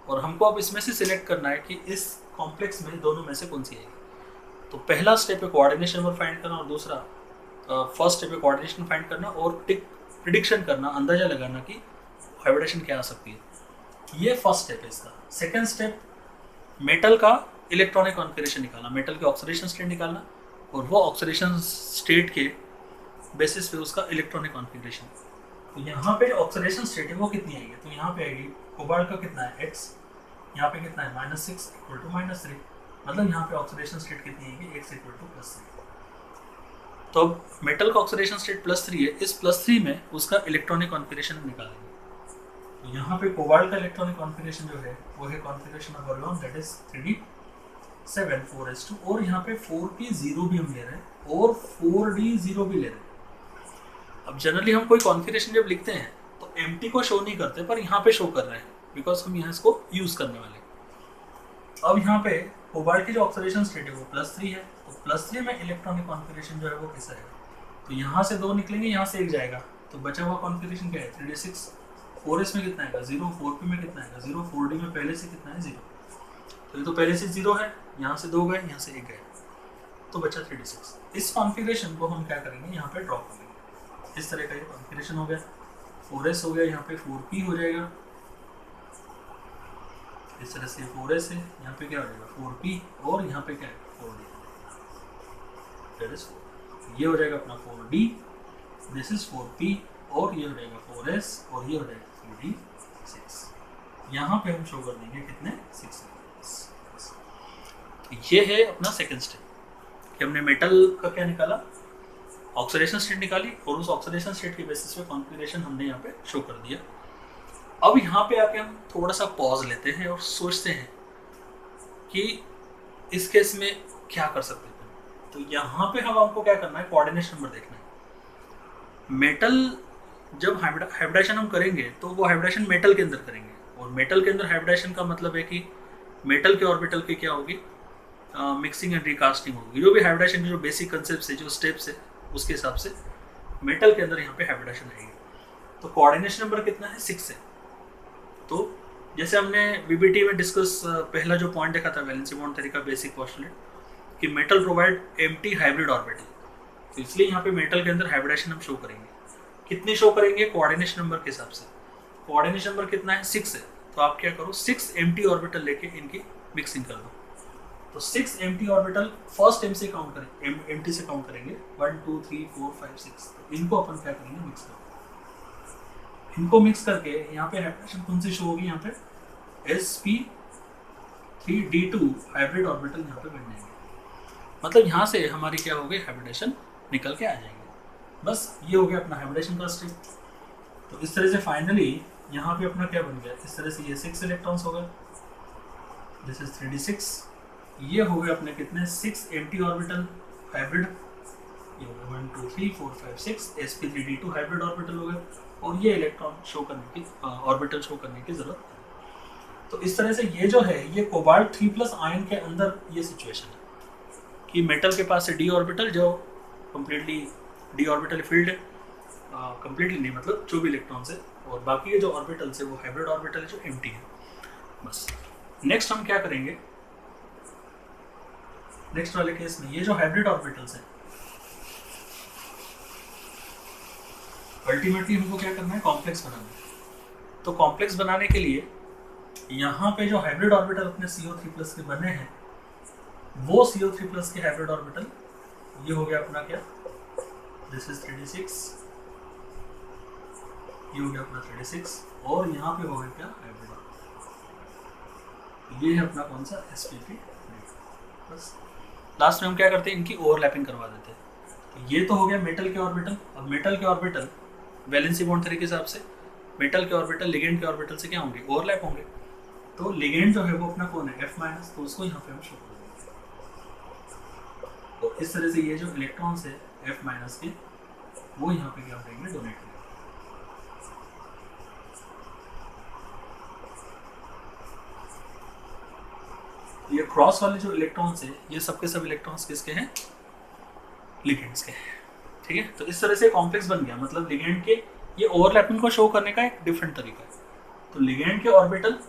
और हमको अब इसमें से सिलेक्ट करना है कि इस कॉम्प्लेक्स में दोनों में से कौन सी आएगी। तो पहला स्टेप है कोऑर्डिनेशन नंबर फाइंड करना, और दूसरा फर्स्ट स्टेप है कोऑर्डिनेशन फाइंड करना और प्रिडिक्शन करना, अंदाजा लगाना कि हाइब्रिडेशन क्या आ सकती है। ये फर्स्ट स्टेप है इसका। सेकेंड स्टेप, मेटल का इलेक्ट्रॉनिक कॉन्फिगरेशन निकालना, मेटल के ऑक्सीडेशन स्टेट निकालना, और वो ऑक्सीडेशन स्टेट के बेसिस पे उसका इलेक्ट्रॉनिक कॉन्फिगरेशन। तो यहाँ पे ऑक्सीडेशन स्टेट है वो कितनी आएगी, तो यहाँ पे आएगी कोबाल्ट का कितना है x, यहाँ पे कितना है -6 = -3, मतलब यहाँ पे ऑक्सीडेशन स्टेट कितनी आएगी, x = +3। तो अब मेटल का ऑक्सीडेशन स्टेट +3 है, इस +3 में उसका इलेक्ट्रॉनिक कॉन्फिगरेशन निकालेंगे। तो यहाँ पे कोबाल्ट का इलेक्ट्रॉनिक कॉन्फिगरेशन जो है वो है configuration number 1, that is 3d7 4s2, और यहाँ पे 4p0 भी हम ले रहे हैं और 4d0 भी ले रहे हैं। अब जनरली हम कोई कॉन्फिगरेशन जब लिखते हैं तो एम्प्टी को शो नहीं करते, पर यहाँ पे शो कर रहे हैं बिकॉज हम यहाँ इसको यूज करने वाले हैं। अब यहाँ पे कोबाल्ट की जो ऑक्सीडेशन स्टेट है वो +3 है, तो +3 में इलेक्ट्रॉनिक कॉन्फिगरेशन जो है वो कैसा है, तो यहाँ से 2 निकलेंगे, यहाँ से 1 जाएगा, तो बचा हुआ कॉन्फिगरेशन क्या है 3d6। 4s में कितना आएगा 0, 4p में कितना आएगा 0, 4d में पहले से कितना है 0, तो ये तो पहले से 0 है, यहाँ से 2 गए, यहाँ से 1 गए, तो बचा 3d6। इस कॉन्फिगरेशन को हम क्या करेंगे, यहाँ पे ड्रॉप करेंगे। इस तरह का ये कॉन्फिगरेशन हो गया, 4s हो गया, यहाँ पे 4p हो जाएगा, इस तरह से 4s है, यहाँ पे क्या हो जाएगा 4p, और यहाँ पे क्या है 4d, दैट इज 4। ये हो जाएगा अपना 4d, दिस इज 4p, और ये हो जाएगा 4s, और ये हो जाएगा 3d6। यहाँ पे हम शो कर देंगे कितने 6। तो ये है अपना सेकंड स्टेप कि हमने मेटल का क्या निकाला, ऑक्सीडेशन स्टेट निकाली, और उस ऑक्सीडेशन स्टेट के बेसिस पे कॉन्फिगरेशन हमने यहाँ पे शो कर दिया। अब यहाँ पे आके हम थोड़ा सा पॉज लेते हैं और सोचते हैं कि इस केस में क्या कर सकते हैं। तो यहाँ पे हमको क्या करना है, कोऑर्डिनेशन नंबर देखना है। मेटल जब हाइब्रिडेशन हम करेंगे तो वो हाइब्रिडेशन मेटल के अंदर करेंगे, और मेटल के अंदर हाइब्रिडेशन का मतलब है कि मेटल के ऑर्बिटल की क्या होगी, मिक्सिंग एंड रिकास्टिंग होगी। जो भी हाइब्रिडेशन की जो बेसिक कंसेप्ट है, जो स्टेप्स है, उसके हिसाब से मेटल के अंदर यहाँ पे हाइब्रिडेशन आएगी। तो कोऑर्डिनेशन नंबर कितना है 6 है। तो जैसे हमने वीबीटी में डिस्कस पहला जो पॉइंट देखा था वैलेंसी बॉन्ड थ्योरी का बेसिक पोस्टुलेट कि metal provide empty hybrid orbital, तो इसलिए यहाँ पे मेटल के अंदर हाइब्रिडेशन हम शो करेंगे। कितनी शो करेंगे, कोऑर्डिनेशन नंबर के हिसाब से। कोऑर्डिनेशन नंबर कितना है 6 है, तो आप क्या करो 6 एम्प्टी ऑर्बिटल लेके इनकी मिक्सिंग कर दो। तो 6 एम्प्टी ऑर्बिटल फर्स्ट एम से काउंट करेंगे, एम्प्टी से काउंट करेंगे 1 2 3 4 5 6। तो इनको अपन क्या करेंगे, मिक्स करेंगे। इनको मिक्स करके यहाँ पे हाइब्रिडेशन कौन सी शो होगी, यहाँ पे sp3d2 हाइब्रिड ऑर्बिटल यहाँ पे बन जाएंगे। मतलब यहाँ से हमारी क्या होगी, हाइब्रिडेशन निकल के आ जाएंगे। बस ये हो गया अपना हाइब्रिडेशन का स्टेप। तो इस तरह से फाइनली यहाँ पे अपना क्या बन गया, इस तरह से ये 6 इलेक्ट्रॉन्स हो गए, दिस इज 3d6। ये हो गए अपने कितने, 6 एम्प्टी ऑर्बिटल हाइब्रिड, ये हो गए 1 2 3 4 5 6 sp3d2 हाइब्रिड ऑर्बिटल हो गए। और ये इलेक्ट्रॉन शो करने की ऑर्बिटल शो करने की जरूरत है। तो इस तरह से ये जो है ये कोबाल्ट 3+ आयन के अंदर ये सिचुएशन है कि मेटल के पास है d ऑर्बिटल जो कम्प्लीटली d ऑर्बिटल फील्ड है, कम्प्लीटली नहीं मतलब जो भी इलेक्ट्रॉन्स है, और बाकी ये जो ऑर्बिटल्स है वो हाइब्रिड ऑर्बिटल है जो एम्प्टी है। बस नेक्स्ट हम क्या करेंगे, नेक्स्ट वाले केस में ये जो हाइब्रिड ऑर्बिटल्स हैं अल्टीमेटली हमको क्या करना है, कॉम्प्लेक्स बनाना है। तो कॉम्प्लेक्स बनाने के लिए यहाँ पे जो हाइब्रिड ऑर्बिटल अपने CO3+ के बने हैं वो CO3+ के हाइब्रिड ऑर्बिटल, ये हो गया अपना क्या, दिस इज 3d6, ये हो गया अपना 3d6, और यहाँ पे हो गया क्या, हाइब्रिड ऑर्बिटल, ये है अपना कौन सा, sp3। बस लास्ट में हम क्या करते हैं, इनकी ओवरलैपिंग करवा देते हैं। तो ये तो हो गया मेटल के ऑर्बिटल। अब मेटल के ऑर्बिटल वैलेंसी बॉन्ड थ्योरी के हिसाब से मेटल के ऑर्बिटल लिगेंड के ऑर्बिटल से क्या होंगे, ओवरलैप होंगे। तो लिगेंड जो है वो अपना कौन है, F-, तो उसको यहाँ पे हम शो कर देंगे। तो इस तरह से ये जो इलेक्ट्रॉन्स है F- के वो यहाँ पे क्या करेंगे, डोनेट करेंगे। ये क्रॉस वाले जो इलेक्ट्रॉन्स है ये सबके सब इलेक्ट्रॉन्स किसके हैं, लिगेंड्स के हैं। ठीक है, तो इस तरह से कॉम्प्लेक्स बन गया। मतलब लिगेंड के ये ओवरलैपिंग को शो करने का एक डिफरेंट तरीका है। तो लिगेंड के ऑर्बिटल,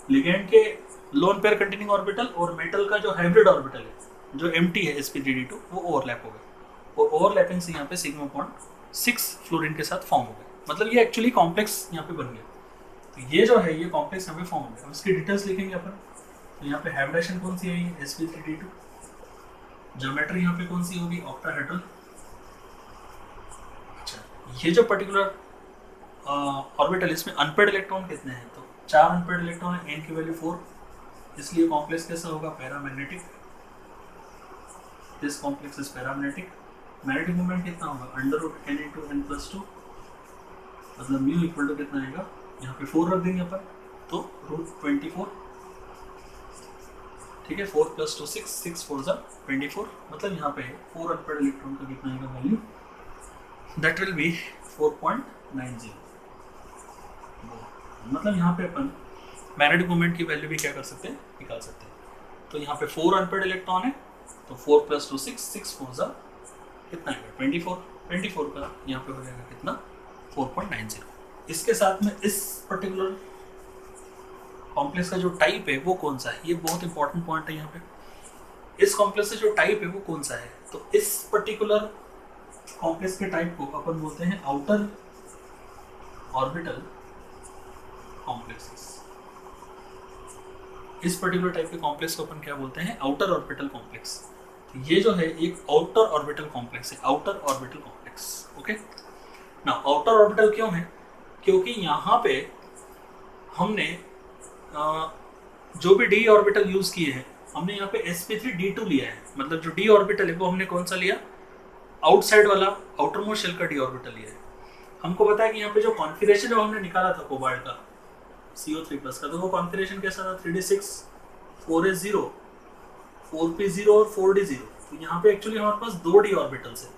लिगेंड के लोन पेयर कंटेनिंग ऑर्बिटल और मेटल का जो हाइब्रिड ऑर्बिटल है जो एम्प्टी है sp3d2 वो ओवरलैप हो गए, और ओवरलैपिंग से यहाँ पे सिग्मा बॉन्ड 6 फ्लोरीन के साथ फॉर्म हो गए। मतलब ये एक्चुअली कॉम्प्लेक्स यहाँ पे बन गया। तो ये जो है ये कॉम्प्लेक्स यहाँ पे फॉर्म हो गया। अब इसकी डिटेल्स लिखेंगे अपन। तो यहाँ पे हाइब्रिडेशन कौन सी है, sp3d2। ज्योमेट्री यहाँ पे कौन सी होगी, ऑक्टाहेड्रल। अच्छा, ये जो पर्टिकुलर ऑर्बिटल इसमें अनपेड इलेक्ट्रॉन कितने हैं, तो 4 अनपेड इलेक्ट्रॉन है, n की वैल्यू 4, इसलिए कॉम्प्लेक्स कैसा होगा, paramagnetic. This complex is paramagnetic. Magnetic moment कितना होगा, √n × n+2, मतलब म्यू इक्वल टू कितना आएगा, यहाँ पे 4 रख देंगे अपन, तो √24। ठीक है, 4 + 2 6, 6 4 24, मतलब यहाँ पे 4 अनपेड इलेक्ट्रॉन का कितना आएगा वैल्यू, दैट विल बी 4.90। मतलब यहाँ पे अपन मैग्नेटिक मोमेंट की वैल्यू भी क्या कर सकते हैं, निकाल सकते हैं। तो यहाँ पे 4 अनपेड इलेक्ट्रॉन है, तो 4 + 2 6, 6 4 कितना आएगा, 24। 24 का यहाँ पे हो जाएगा कितना, 4.90। इसके साथ में इस पर्टिकुलर कॉम्प्लेक्स का जो टाइप है वो कौन सा है, ये बहुत इंपॉर्टेंट पॉइंट है यहाँ पे। इस कॉम्प्लेक्स का जो टाइप है वो कौन सा है, तो इस पर्टिकुलर कॉम्प्लेक्स के टाइप को अपन बोलते हैं आउटर ऑर्बिटल कॉम्प्लेक्सेस। इस पर्टिकुलर टाइप के कॉम्प्लेक्स को अपन क्या बोलते हैं, आउटर ऑर्बिटल कॉम्प्लेक्स। तो ये जो है एक आउटर ऑर्बिटल कॉम्प्लेक्स है, आउटर ऑर्बिटल कॉम्प्लेक्स। ओके ना, आउटर ऑर्बिटल क्यों है, क्योंकि यहाँ पे हमने जो भी d ऑर्बिटल यूज किए हैं, हमने यहाँ पे sp3d2 लिया है। मतलब जो d ऑर्बिटल है वो हमने कौन सा लिया, आउटसाइड वाला आउटर मोस्ट शेल का d ऑर्बिटल लिया है। हमको पता है कि यहाँ पे जो कॉन्फिगरेशन है वो हमने निकाला था कोबाल्ट का CO3+ का, तो वो कॉन्फिगरेशन कैसा था, 3d6 4s0 4p0 और 4d0। तो यहाँ पे एक्चुअली हमारे पास 2 d ऑर्बिटल्स है,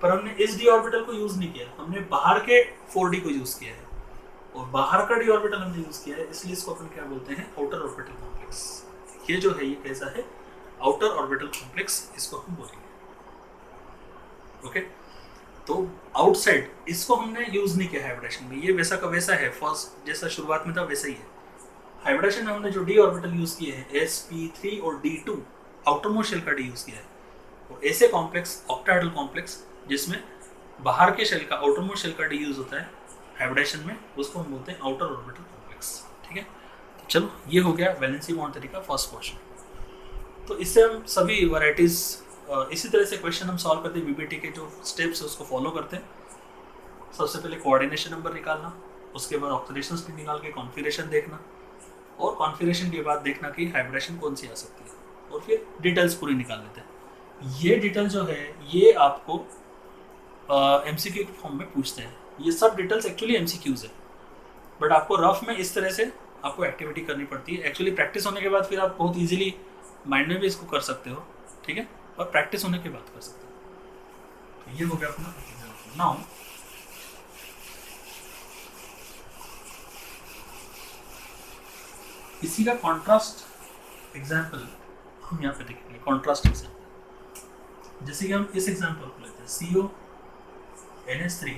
पर हमने इस d ऑर्बिटल को यूज नहीं किया, हमने बाहर के 4d को यूज किया है, और बाहर का d ऑर्बिटल हमने यूज किया है, इसलिए इसको अपन क्या बोलते हैं, आउटर ऑर्बिटल कॉम्प्लेक्स। ये जो है ये कैसा है, आउटर ऑर्बिटल कॉम्प्लेक्स, इसको हम बोलेंगे। ओके, तो आउटसाइड इसको हमने यूज नहीं किया हाइब्रिडेशन में, ये वैसा का वैसा है, फर्स्ट जैसा शुरुआत में था वैसा ही है। हाइब्रिडेशन में हमने जो d ऑर्बिटल यूज किए हैं sp3 और d2 आउटर मोस्ट शेल का d यूज किया है, और ऐसे कॉम्प्लेक्स ऑक्टाहेड्रल कॉम्प्लेक्स जिसमें बाहर के शेल का आउटर मोस्ट शेल का d यूज होता है हाइब्रिडेशन में, उसको हम बोलते हैं आउटर ऑर्बिटल कॉम्प्लेक्स। ठीक है, तो चलो ये हो गया वैलेंसी बॉन्ड थ्योरी का फर्स्ट क्वेश्चन। तो इससे हम सभी वैरायटीज़ इसी तरह से क्वेश्चन हम सॉल्व करते हैं। वीबीटी के जो स्टेप्स है उसको फॉलो करते हैं। सबसे पहले कोऑर्डिनेशन नंबर निकालना, उसके बाद ऑक्सीडेशन स्टेट निकाल के कॉन्फिगरेशन देखना, और कॉन्फिगरेशन के बाद देखना कि हाइब्रिडेशन कौन सी आ सकती है, और फिर डिटेल्स पूरी निकाल लेते हैं। ये डिटेल जो है ये आपको एमसीक्यू के फॉर्म में पूछते हैं। ये सब डिटेल्स एक्चुअली एमसीक्यूज है, बट आपको रफ में इस तरह से आपको एक्टिविटी करनी पड़ती है। एक्चुअली प्रैक्टिस होने के बाद फिर आप बहुत इजीली माइंड में भी इसको कर सकते हो, ठीक है, और प्रैक्टिस होने के बाद कर सकते हो। तो ये हो गया अपना नाउ। इसी का कॉन्ट्रास्ट एग्जाम्पल हम यहाँ पे देखेंगे। कॉन्ट्रास्ट एग्जाम्पल जैसे कि हम इस एग्जाम्पल को लेते हैं, CO NH3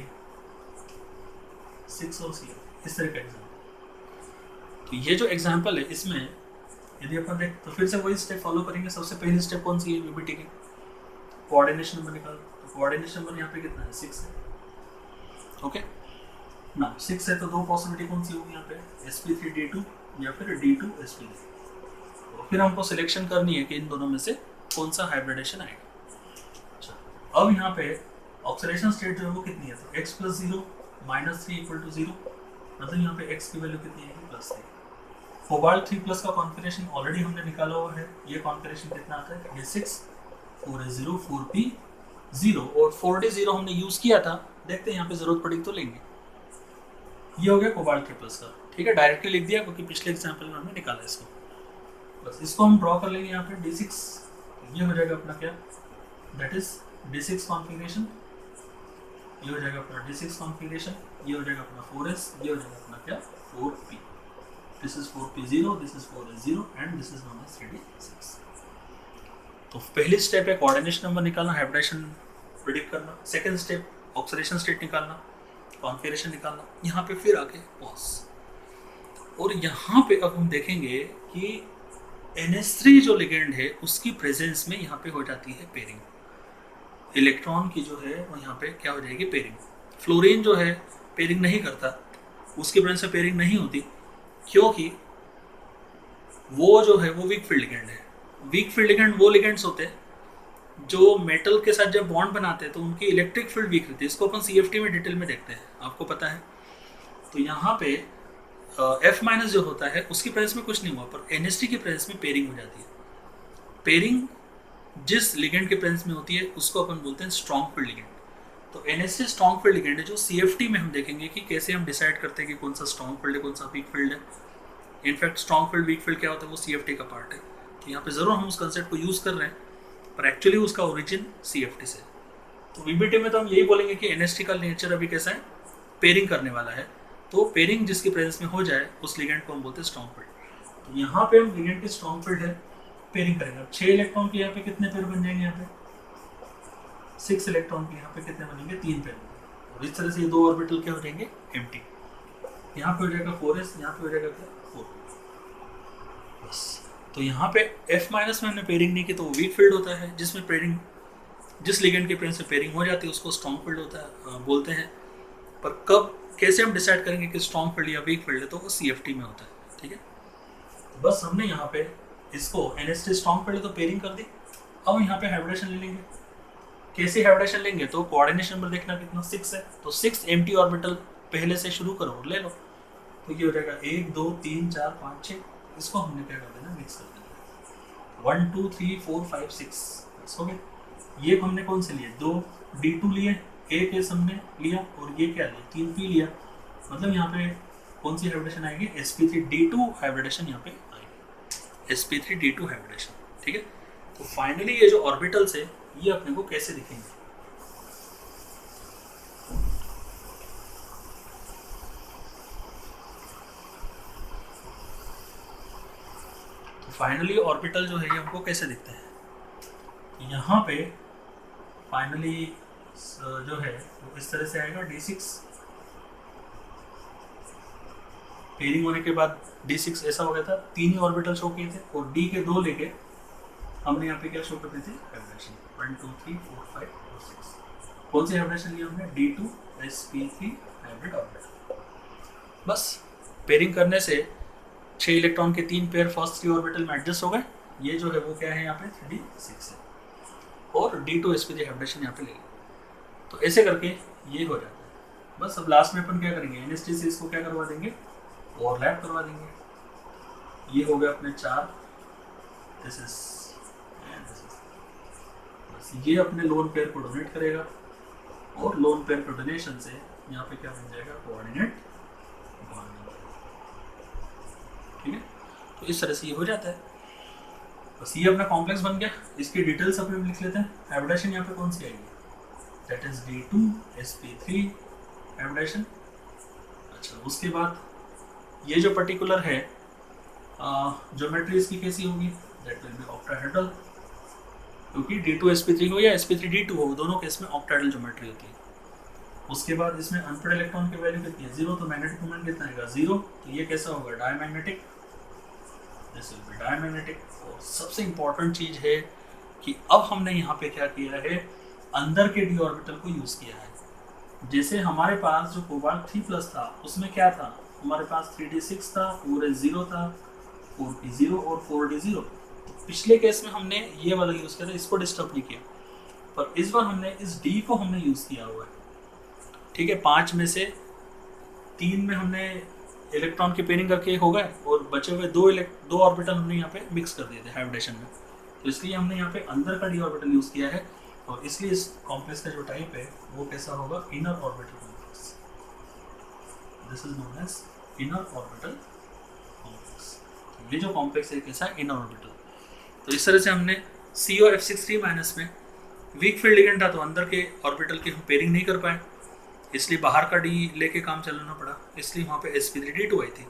6OCl, इस तरह का एग्जाम्पल। तो ये जो एग्जाम्पल है इसमें यदि अपन देख तो फिर से वही स्टेप फॉलो करेंगे। सबसे पहली स्टेप कौन सी है वीबीटी की? कोऑर्डिनेशन नंबर निकालो। तो कोऑर्डिनेशन नंबर यहाँ पे कितना है? 6 है। ओके ना, 6 है तो दो पॉसिबिलिटी कौन सी होगी यहाँ पे? sp3d2 या फिर d2sp3। तो फिर हमको सिलेक्शन करनी है कि इन दोनों में से कौन सा हाइब्रिडेशन आएगा। अच्छा, अब यहाँ पे ऑक्सीडेशन स्टेट जो है वो कितनी है? तो x + 0 - 3 = 0, मतलब यहाँ पे x की वैल्यू कितनी है? +3। कोबाल्ट 3+ का कॉन्फिगरेशन ऑलरेडी हमने निकाला हुआ है। ये कॉन्फिगरेशन कितना आता है? D6 4s0 4p0, और 4d0 हमने यूज़ किया था। देखते हैं यहाँ पे ज़रूरत पड़ी तो लेंगे। ये हो गया कोबाल्ट 3+ का, ठीक है, डायरेक्टली लिख दिया क्योंकि पिछले एग्जाम्पल में हमने निकाला इसको। बस इसको हम ड्रॉ कर लेंगे यहाँ पे D6। ये हो जाएगा अपना क्या? That is D6 configuration. ये हो जाएगा अपना D6 कॉन्फिगरेशन। ये हो जाएगा अपना 4s। ये हो जाएगा अपना क्या? 4p। This is 4p0, this is 4s0 and this is known as 3d6। तो पहली स्टेप है कोऑर्डिनेशन नंबर निकालना, हाइब्रिडेशन प्रिडिक्ट करना। सेकंड स्टेप ऑक्सीडेशन स्टेट निकालना, कॉन्फिगरेशन निकालना। यहाँ पे फिर आके पॉज, और यहाँ पे अब हम देखेंगे कि NH3 जो लिगेंड है उसकी प्रेजेंस में यहाँ पे हो जाती है पेयरिंग। इलेक्ट्रॉन की जो है वो यहाँ पे क्या हो जाएगी? पेयरिंग। फ्लोरीन जो है पेयरिंग नहीं करता, उसकी प्रेजेंस में पेयरिंग नहीं होती, क्योंकि वो जो है वो वीक फील्ड लिगेंड है। वीक फील्ड लिगेंड वो लिगेंड्स होते हैं जो मेटल के साथ जब बॉन्ड बनाते हैं तो उनकी इलेक्ट्रिक फील्ड वीक रहती है। इसको अपन CFT में डिटेल में देखते हैं, आपको पता है। तो यहाँ पे F- जो होता है उसकी प्रेजेंस में कुछ नहीं हुआ, पर NH3 की प्रेजेंस में पेयरिंग हो जाती है। पेयरिंग जिस लिगेंड के प्रेजेंस में होती है उसको अपन बोलते हैं स्ट्रॉन्ग फील्ड लिगेंड। तो NH3 स्ट्रॉन्ग फील्ड लिगेंड है, जो CFT में हम देखेंगे कि कैसे हम डिसाइड करते हैं कि कौन सा स्ट्रॉन्ग फील्ड है, कौन सा वीक फील्ड है। In fact strong field weak field क्या होता है वो CFT का पार्ट है। तो यहाँ पे ज़रूर हम उस कंसेप्ट को यूज़ कर रहे हैं, पर एक्चुअली उसका ओरिजिन CFT से। तो वीबीटी में तो हम यही बोलेंगे कि NH3 का नेचर अभी कैसा है? पेयरिंग करने वाला है। तो पेयरिंग जिसकी प्रेजेंस में हो जाए उस लिगेंड को हम बोलते हैं स्ट्रॉन्ग फील्ड। तो यहाँ पे हम लिगेंड की स्ट्रॉन्ग फील्ड है, पेयरिंग करेंगे। अब 6 इलेक्ट्रॉन के यहाँ पे कितने पेयर बन जाएंगे? यहाँ पे 6 इलेक्ट्रॉन के यहाँ पे कितने बनेंगे? 3 पेयर। और इस तरह से ये दो ऑर्बिटल क्या हो जाएंगे? एम्प्टी। यहाँ पे हो जाएगा 4s, यहाँ पे हो जाएगा क्या? 4। बस। तो यहाँ पे F- में हमने पेयरिंग नहीं की तो वो वीक फील्ड होता है, जिसमें पेयरिंग जिस लिगेंड के प्रेजेंस में पेयरिंग हो जाती है उसको स्ट्रॉन्ग फील्ड होता है बोलते हैं। पर कब कैसे हम डिसाइड करेंगे कि स्ट्रॉन्ग फील्ड या वीक फील्ड है? तो वो CFT में होता है, ठीक है। तो बस हमने यहाँ पे इसको NH3 स्ट्रॉन्ग फील्ड तो पेयरिंग कर दी। अब यहाँ पे हाइब्रिडेशन ले लेंगे। कैसे हाइब्रिडेशन लेंगे? तो कोऑर्डिनेशन नंबर देखना कितना? 6 है, तो 6 एम्प्टी ऑर्बिटल पहले से शुरू करो और ले लो। तो ये हो जाएगा 1 2 3 4 5 6। इसको हमने क्या कर देना? मिक्स कर देना। 1 2 3 4 5 6 हो गए। ये हमने कौन से लिए? 2 D2 लिए, एक केस हमने लिया, और ये क्या लिया? 3p लिया। मतलब यहाँ पे कौन सी हाइब्रिडेशन आएगी? sp3d2 हाइब्रिडेशन यहाँ पे आएगी, sp3d2 हाइब्रिडेशन, ठीक है। तो फाइनली ये जो ऑर्बिटल्स है ये अपने को कैसे दिखेंगे? तो फाइनली ऑर्बिटल जो है ये हमको कैसे दिखते हैं? यहाँ पे फाइनली जो है वो इस तरह से आएगा। D6 पेयरिंग होने के बाद D6 ऐसा हो गया था, 3 ही ऑर्बिटल शो किए थे, और D के 2 लेके हमने यहाँ पे क्या शो कर दी थी? हाइब्रिडेशन 1 2 3 4 5 और 6। कौन सी हाइब्रिडेशन लिया हमने? D2sp3 hybrid orbital. बस पेयरिंग करने से 6 इलेक्ट्रॉन के 3 पेयर फर्स्ट 3 ऑर्बिटल में एडजस्ट हो गए, ये जो है वो क्या है यहाँ पे 3d6 है, और D2sp3 हाइब्रिडेशन यहाँ पे ले लेंगे। तो ऐसे करके ये हो जाता है। बस अब लास्ट में अपन क्या करेंगे, NH3 से इसको क्या करवा देंगे, ओवरलैप करवा देंगे। ये हो गया अपने 4, दिस इज बस ये अपने लोन पेयर को डोनेट करेगा, और लोन पेयर को डोनेशन से यहाँ पे क्या बन जाएगा, कोऑर्डिनेट बॉन्डिंग। ठीक है, तो इस तरह से ये हो जाता है। बस ये अपना कॉम्प्लेक्स बन गया। इसकी डिटेल्स अपने लिख लेते हैं। हाइब्रिडेशन यहाँ पे कौन सी आएगी, दैट इज D2sp3 हाइब्रिडेशन। अच्छा, उसके बाद ये जो पर्टिकुलर है ज्योमेट्री इसकी कैसी होगी, दैट विल बी ऑक्टाहेड्रल, क्योंकि D2sp3 हो या sp3d2 हो, दोनों केस में ऑक्टाहेड्रल ज्योमेट्री होती है। उसके बाद इसमें अनपेड इलेक्ट्रॉन की वैल्यू कितनी है, 0, तो मैग्नेटिक मोमेंट कितना आएगा, 0, तो ये कैसा होगा, diamagnetic, this will be diamagnetic. और सबसे इंपॉर्टेंट चीज है कि अब हमने यहाँ पे क्या किया है, अंदर के d ऑर्बिटल को यूज किया है। जैसे हमारे पास जो कोबाल्ट 3+ था उसमें क्या था, हमारे पास 3d6 था, 4s0 था, 4p0 और 4d0। तो पिछले केस में हमने ये वाला यूज किया था, इसको डिस्टर्ब नहीं किया, पर इस बार हमने इस d को हमने यूज किया हुआ है। ठीक है, 5 में से 3 में हमने इलेक्ट्रॉन की पेयरिंग करके हो गए, और बचे हुए दो ऑर्बिटल हमने यहाँ पे मिक्स कर दिए थे हाइब्रिडेशन में। तो इसलिए हमने यहाँ पे अंदर का d ऑर्बिटल यूज किया है, और इसलिए इस कॉम्प्लेक्स का जो टाइप है वो कैसा होगा, inner orbital complex. This is known as inner orbital complex. ये जो कॉम्प्लेक्स है कैसा, इनर ऑर्बिटल। तो इस तरह से हमने COF63- में वीक फील्ड लिगेंड था, तो अंदर के ऑर्बिटल की हम पेयरिंग नहीं कर पाए, इसलिए बाहर का डी लेके काम चलाना पड़ा, इसलिए वहाँ पे sp3d2 आई थी।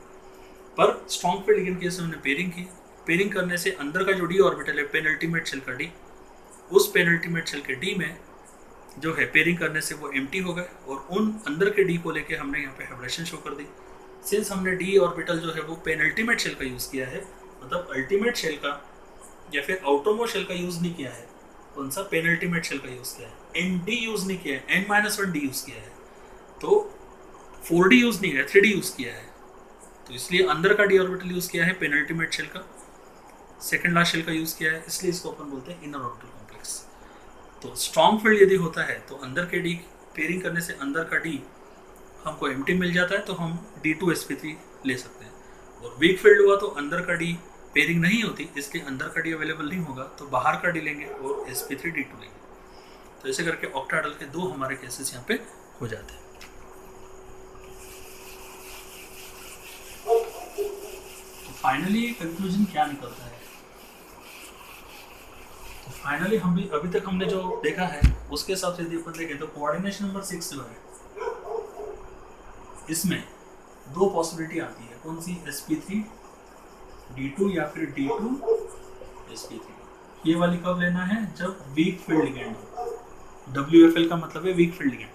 पर स्ट्रॉन्ग फील्ड लिगेंड केस में हमने पेयरिंग की। पेयरिंग करने से अंदर का जो डी ऑर्बिटल है, पेनल्टीमेट शेल का डी, उस पेनल्टीमेट शेल के डी में जो है पेयरिंग करने से वो एम्प्टी हो गए, और उन अंदर के डी को लेके हमने यहाँ पे हाइब्रिडेशन शो कर दी। सिंस हमने डी ऑर्बिटल जो है वो पेनल्टीमेट शेल का यूज़ किया है, मतलब अल्टीमेट शेल का या फिर आउटरमोस्ट शेल का यूज़ नहीं किया है, कौन सा, पेनल्टीमेट शेल का यूज़ किया है, ND यूज़ नहीं किया है, N-1D यूज़ किया है, तो 4D यूज़ नहीं किया, 3D यूज़ किया है। तो इसलिए अंदर का डी ऑर्बिटल यूज़ किया है, पेनल्टीमेट शेल का, सेकंड लास्ट शेल का यूज़ किया है, इसलिए इसको अपन बोलते हैं इनर ऑर्बिटल कॉम्प्लेक्स। तो स्ट्रॉन्ग फील्ड यदि होता है तो अंदर के डी पेयरिंग करने से अंदर का डी हमको एम्प्टी मिल जाता है, तो हम D2sp3 ले सकते हैं। और वीक फील्ड हुआ तो अंदर का डी पेयरिंग नहीं होती, इसलिए अंदर का डी अवेलेबल नहीं होगा, तो बाहर का डी लेंगे और sp3d2 लेंगे। तो ऐसे करके ऑक्टाहेड्रल के 2 हमारे केसेस यहाँ पे हो जाते हैं। तो फाइनली कंक्लूजन क्या निकलता है, तो फाइनली हम भी अभी तक हमने जो देखा है उसके हिसाब से यदि अपन देखें तो कोऑर्डिनेशन नंबर 6 जो है इसमें 2 पॉसिबिलिटी आती है, कौन सी, sp3d2 या फिर D2sp3। ये वाली कब लेना है, जब वीक फील्ड लिगेंड हो, WFL का मतलब है वीक फील्ड लिगेंड।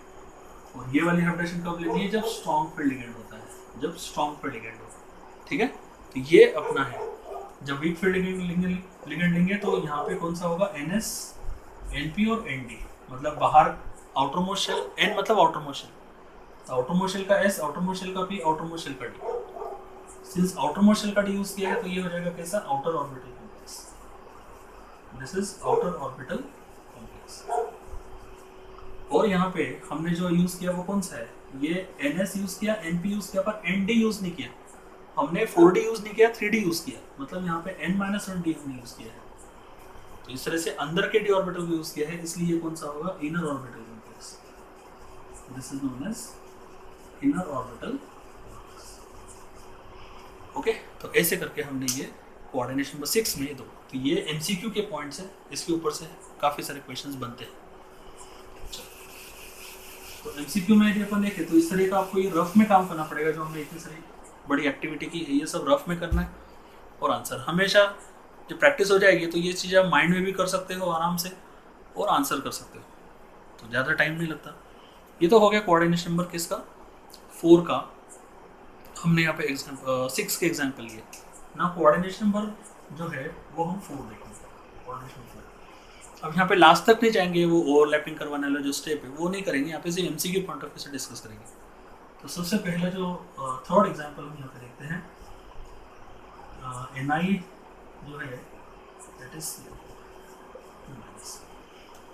और ये वाली हाइब्रिडेशन कब लेनी है, जब स्ट्रॉन्ग फील्ड लिगेंड होता है, जब स्ट्रॉन्ग फील्ड लिगेंड हो। ठीक है, तो ये अपना है, जब वीक फील्ड लिगेंड लेंगे तो यहाँ पे कौन सा होगा, NS, NP और ND, मतलब बाहर आउटरमोस्ट शेल, N मतलब आउटरमोस्ट शेल, आउटरमोस्ट शेल का S, आउटरमोस्ट शेल का P, आउटरमोस्ट शेल का D। सिंस आउटरमोस्ट शेल का D यूज किया है तो ये हो जाएगा कैसा, outer orbital complex. This is outer orbital complex. और यहाँ पे हमने जो यूज किया वो कौन सा है, ये NS यूज किया, NP यूज किया, पर ND यूज नहीं किया हमने, 4D यूज नहीं किया, 3D यूज किया, मतलब यहाँ पे N-1D हमने यूज किया है। तो इस तरह से अंदर के डी ऑर्बिटल को यूज किया है, इसलिए ये कौन सा होगा, inner orbital complex. This is known as inner orbital complex. Okay, तो ऐसे करके हमने ये कोऑर्डिनेशन नंबर 6 में 2, तो ये MCQ के पॉइंट्स है, इसके ऊपर से काफी सारे क्वेश्चंस बनते हैं। तो MCQ में यदि अपन देखें तो इस तरह का आपको ये रफ में काम करना पड़ेगा, जो हमने इतनी सारी बड़ी एक्टिविटी की है, ये सब रफ में करना है। और आंसर हमेशा जब प्रैक्टिस हो जाएगी तो ये चीज़ आप माइंड में भी कर सकते हो आराम से, और आंसर कर सकते हो, तो ज़्यादा टाइम नहीं लगता। ये तो हो गया कोऑर्डिनेशन नंबर किसका, 4 का। हमने यहाँ पे 6 के एग्जाम्पल लिए ना। कोऑर्डिनेशन नंबर जो है वो हम 4 देखेंगे, कोऑर्डिनेशन 4। अब यहाँ पे लास्ट तक नहीं जाएंगे, वो ओवरलैपिंग करवाने वाला जो स्टेप है वो नहीं करेंगे, यहाँ पे से MCQ पॉइंट ऑफ व्यू से डिस्कस करेंगे। तो सबसे पहला जो थर्ड एग्जाम्पल हम यहाँ पे देखते हैं, Ni जो है दैट इज माइनस।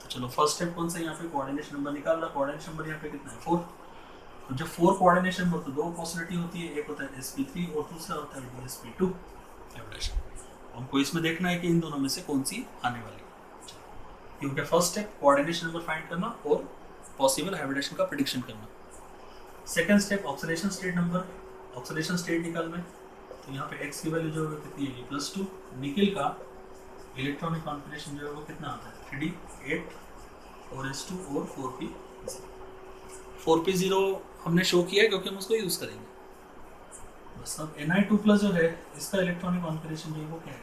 तो चलो फर्स्ट स्टेप कौन सा यहाँ पे कोऑर्डिनेशन नंबर निकाल रहा। कोऑर्डिनेशन नंबर यहाँ पे कितना है 4। तो जब 4 कोऑर्डिनेशन नंबर तो 2 पॉसिबिलिटी होती है, एक होता है sp3 और दूसरा होता है dsp2 हाइब्रिडेशन। हमको इसमें देखना है कि इन दोनों में से कौन सी आने वाली है। ये हो गया first step, coordination number find करना और पॉसिबल हाइब्रिडेशन का प्रेडिक्शन करना। Second step oxidation state number, oxidation state निकालना है। तो यहाँ पे x की वैल्यू जो है कितनी है +2। निकिल का इलेक्ट्रॉनिक कॉन्फिगरेशन जो है वो कितना आता है 3d 8 4s2 और 4p0। 4p0 हमने शो किया है क्योंकि हम उसको यूज करेंगे बस। अब ni2+ जो है इसका इलेक्ट्रॉनिक कॉन्फिगरेशन जो है वो क्या है,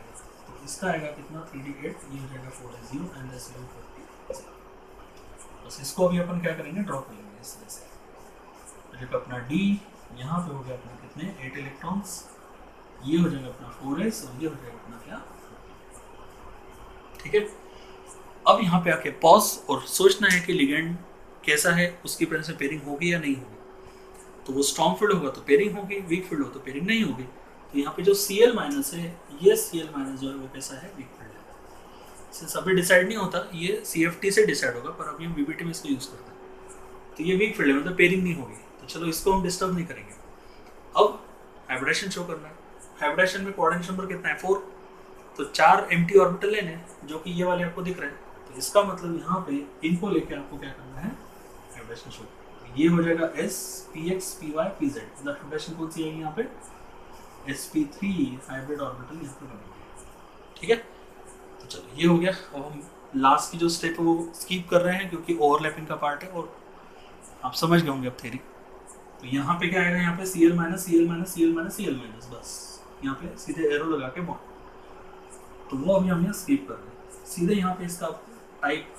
तो इसका आएगा कितना 3d8, ये हो जाएगा 4s0 एंड s 4p0। बस इसको अभी अपन क्या करेंगे ड्रॉ कर लेंगे इस तरह से। जब अपना d यहाँ पे हो गया अपना कितने 8 इलेक्ट्रॉन्स, ये हो जाएगा अपना 4s और ये हो जाएगा अपना क्या, ठीक है। अब यहाँ पे आके पॉज और सोचना है कि लिगेंड कैसा है, उसकी प्रेजेंस में पेयरिंग होगी या नहीं होगी। तो वो स्ट्रॉन्ग फील्ड होगा तो पेयरिंग होगी, वीक फील्ड हो तो पेयरिंग नहीं होगी। तो यहाँ पे जो Cl- है, ये Cl- जो है वो कैसा है, वीक फील्ड है। सिंस अभी डिसाइड नहीं होता, ये CFT से डिसाइड होगा, पर अभी हम VBT में इसको यूज करते हैं। तो ये वीक फील्ड है, मतलब पेयरिंग नहीं होगी। तो चलो इसको हम डिस्टर्ब नहीं करेंगे। अब हाइब्रिडेशन शो करना है। हाइब्रिडेशन में कोऑर्डिनेशन नंबर कितना है 4। तो 4 एम्प्टी ऑर्बिटल लेने हैं जो कि ये वाले आपको दिख रहे हैं। तो इसका मतलब यहाँ पे इनको लेके आपको क्या करना है, हाइब्रिडेशन शो। ये हो जाएगा s px py pz, मतलब हाइब्रिडेशन कौन सी आएगी यहाँ पे sp3 हाइब्रिड ऑर्बिटल यहाँ पे बनेगी, ठीक है। तो चलो ये हो गया। अब हम लास्ट की जो स्टेप है वो स्किप कर रहे हैं क्योंकि ओवरलैपिंग का पार्ट है और आप समझ गए होंगे अब थ्योरी। तो यहाँ पे क्या आएगा, यहाँ पे Cl- Cl- Cl- बस यहाँ पे सीधे एरो लगा के बॉन्ड, तो वो अभी हम यहाँ स्किप कर रहे हैं। सीधे यहाँ पे इसका टाइप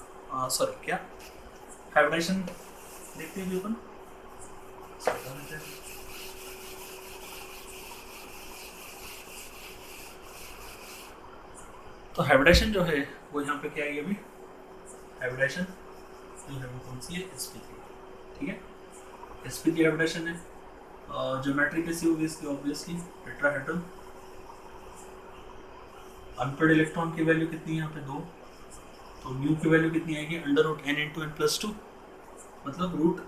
सॉरी क्या हाइब्रिडेशन देखते हैं अपन। तो हाइब्रिडेशन जो है वो यहाँ पे क्या है, अभी हाइब्रिडेशन जो है वो कौन सी है sp3, ठीक है। sp3 हाइब्रिडेशन है। ज्योमेट्री कैसी होगी इसकी, ऑब्वियसली टेट्राहेड्रल। अनपेड इलेक्ट्रॉन की वैल्यू कितनी है यहाँ पे 2। तो म्यू की वैल्यू कितनी आएगी √n × n+2, मतलब रूट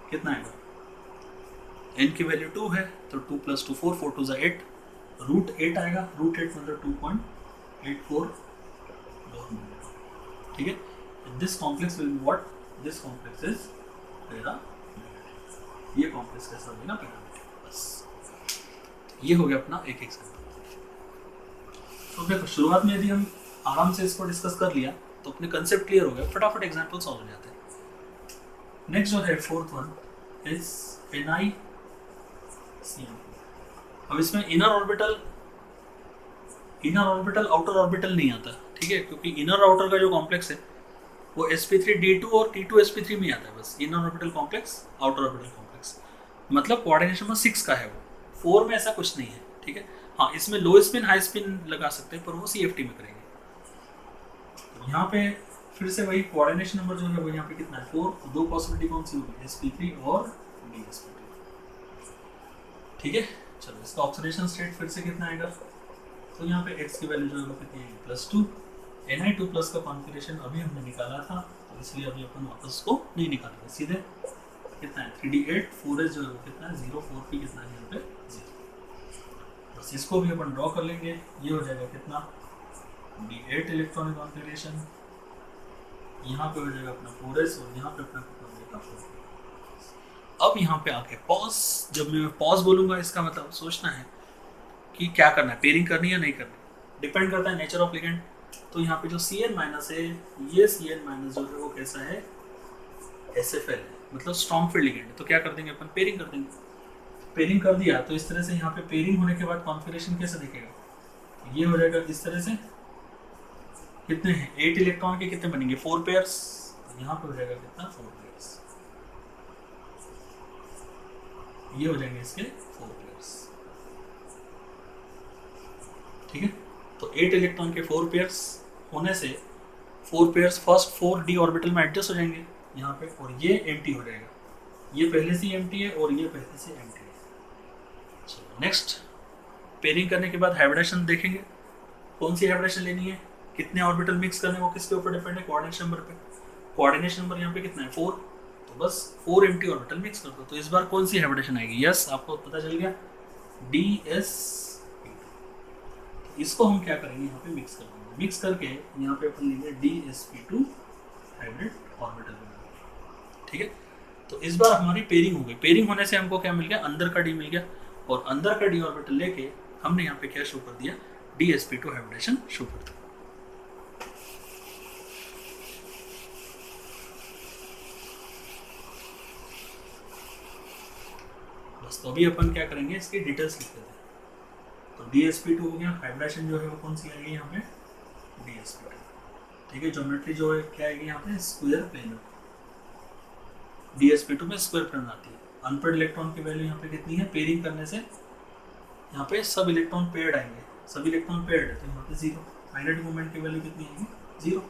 कितना आएगा, n की वैल्यू 2 है तो 2 + 2 4 4 2 8, √8 आएगा। √8 मतलब 2.84, ठीक है। This complex will be what, this complex is paramagnetic. ये कॉम्प्लेक्स कैसा होगा पैरामैग्नेटिक। बस ये हो गया अपना एक एग्जांपल। तो देखो शुरुआत में यदि हम आराम से इसको डिस्कस कर लिया तो अपने कंसेप्ट क्लियर हो गया, फटाफट एग्जांपल सॉल्व हो जाते हैं। नेक्स्ट जो है फोर्थ वन इज NiCl। अब इसमें इनर ऑर्बिटल आउटर ऑर्बिटल नहीं आता, ठीक है, क्योंकि इनर आउटर का जो कॉम्प्लेक्स है वो sp3d2 और t2sp3 में आता है। बस inner orbital complex, outer orbital complex, मतलब कोऑर्डिनेशन नंबर 6 का है वो। 4 में ऐसा कुछ नहीं है, ठीक है। हाँ, इसमें लो स्पिन हाई स्पिन लगा सकते हैं, पर वो CFT में करेंगे। तो यहाँ पे फिर से वही कोऑर्डिनेशन नंबर जो है वो यहाँ पे कितना है 4। तो 2 पॉसिबिलिटी कौन सी होगी, sp3 और dsp3, ठीक है। चलो इसका ऑक्सीडेशन स्टेट फिर से कितना आएगा, तो यहाँ पे x की वैल्यू जो है वो कितनी है +2। Ni2+ का कॉन्फिगरेशन अभी हमने निकाला था, तो इसलिए अभी अपन वापस उसको नहीं निकालेंगे, सीधे कितना है 3d8 4s जो है वो कितना है 0 4p कितना है यहाँ पे 0। बस इसको भी अपन ड्रॉ कर लेंगे। ये हो जाएगा कितना d8 इलेक्ट्रॉनिक कॉन्फिगरेशन, यहाँ पे हो जाएगा अपना 4s और यहाँ पे अपना कितना हो जाएगा 4p। अब यहाँ पे आके पॉज, जब मैं पॉज बोलूँगा इसका मतलब सोचना है कि क्या करना है, पेयरिंग करनी है या नहीं करनी, डिपेंड करता है नेचर ऑफ लिगेंड। तो यहाँ पे जो Cl- है, ये Cl- जो है वो कैसा है SFL है, मतलब स्ट्रॉन्ग फील्ड लिगेंड है। तो क्या कर देंगे अपन, पेयरिंग कर देंगे। पेयरिंग कर दिया तो इस तरह से यहाँ पे पेयरिंग होने के बाद कॉन्फिगरेशन कैसे दिखेगा, ये हो जाएगा इस तरह से। कितने हैं 8 इलेक्ट्रॉन के कितने बनेंगे 4 पेयर्स, तो यहाँ पे हो जाएगा कितना 4 पेयर्स, ये हो जाएंगे इसके 4 पेयर्स, ठीक है। तो 8 इलेक्ट्रॉन के 4 पेयर्स होने से 4 पेयर्स फर्स्ट 4d ऑर्बिटल में एडजस्ट हो जाएंगे यहाँ पे, और ये एम्प्टी हो जाएगा। ये पहले से एम्प्टी है और ये पहले से एम्प्टी है। चलो नेक्स्ट पेयरिंग करने के बाद हाइब्रिडेशन देखेंगे, कौन सी हाइब्रिडेशन लेनी है, कितने ऑर्बिटल मिक्स करने वो किसके ऊपर डिपेंड है, कोऑर्डिनेशन नंबर पे। कोऑर्डिनेशन नंबर यहाँ पे कितना है 4, तो बस 4 एम्प्टी ऑर्बिटल मिक्स कर दो। तो इस बार कौन सी हाइब्रिडेशन आएगी, यस आपको पता चल गया, DsP2। इसको हम क्या करेंगे यहाँ पे मिक्स कर देंगे, मिक्स करके यहाँ पे अपन लेंगे DsP2 हाइब्रिड ऑर्बिटल, ठीक है। तो इस बार हमारी पेयरिंग हो गई, पेयरिंग होने से हमको क्या मिल गया, अंदर का डी मिल गया, और अंदर का डी ऑर्बिटल लेके हमने यहाँ पे क्या शो कर दिया, DsP2 हाइब्रिडेशन शो कर दिया। बस तो अभी अपन क्या करेंगे, इसकी डिटेल्स लिख देते हैं। तो DsP2 हो गया, हाइब्रिडेशन जो है वो कौन सी आएगी यहाँ पे, DsP2, ठीक है। ज्योमेट्री जो है क्या आएगी यहाँ पे, स्क्वायर प्लेनर। DsP2 में स्क्वायर प्लेनर आती है। अनपेयर्ड इलेक्ट्रॉन की वैल्यू यहाँ पे कितनी है, पेयरिंग करने से यहाँ पे सब इलेक्ट्रॉन पेयर्ड आएंगे, सब इलेक्ट्रॉन पेयर्ड है तो यहाँ पे 0। मैग्नेटिक मोमेंट की वैल्यू कितनी आएगी, 0,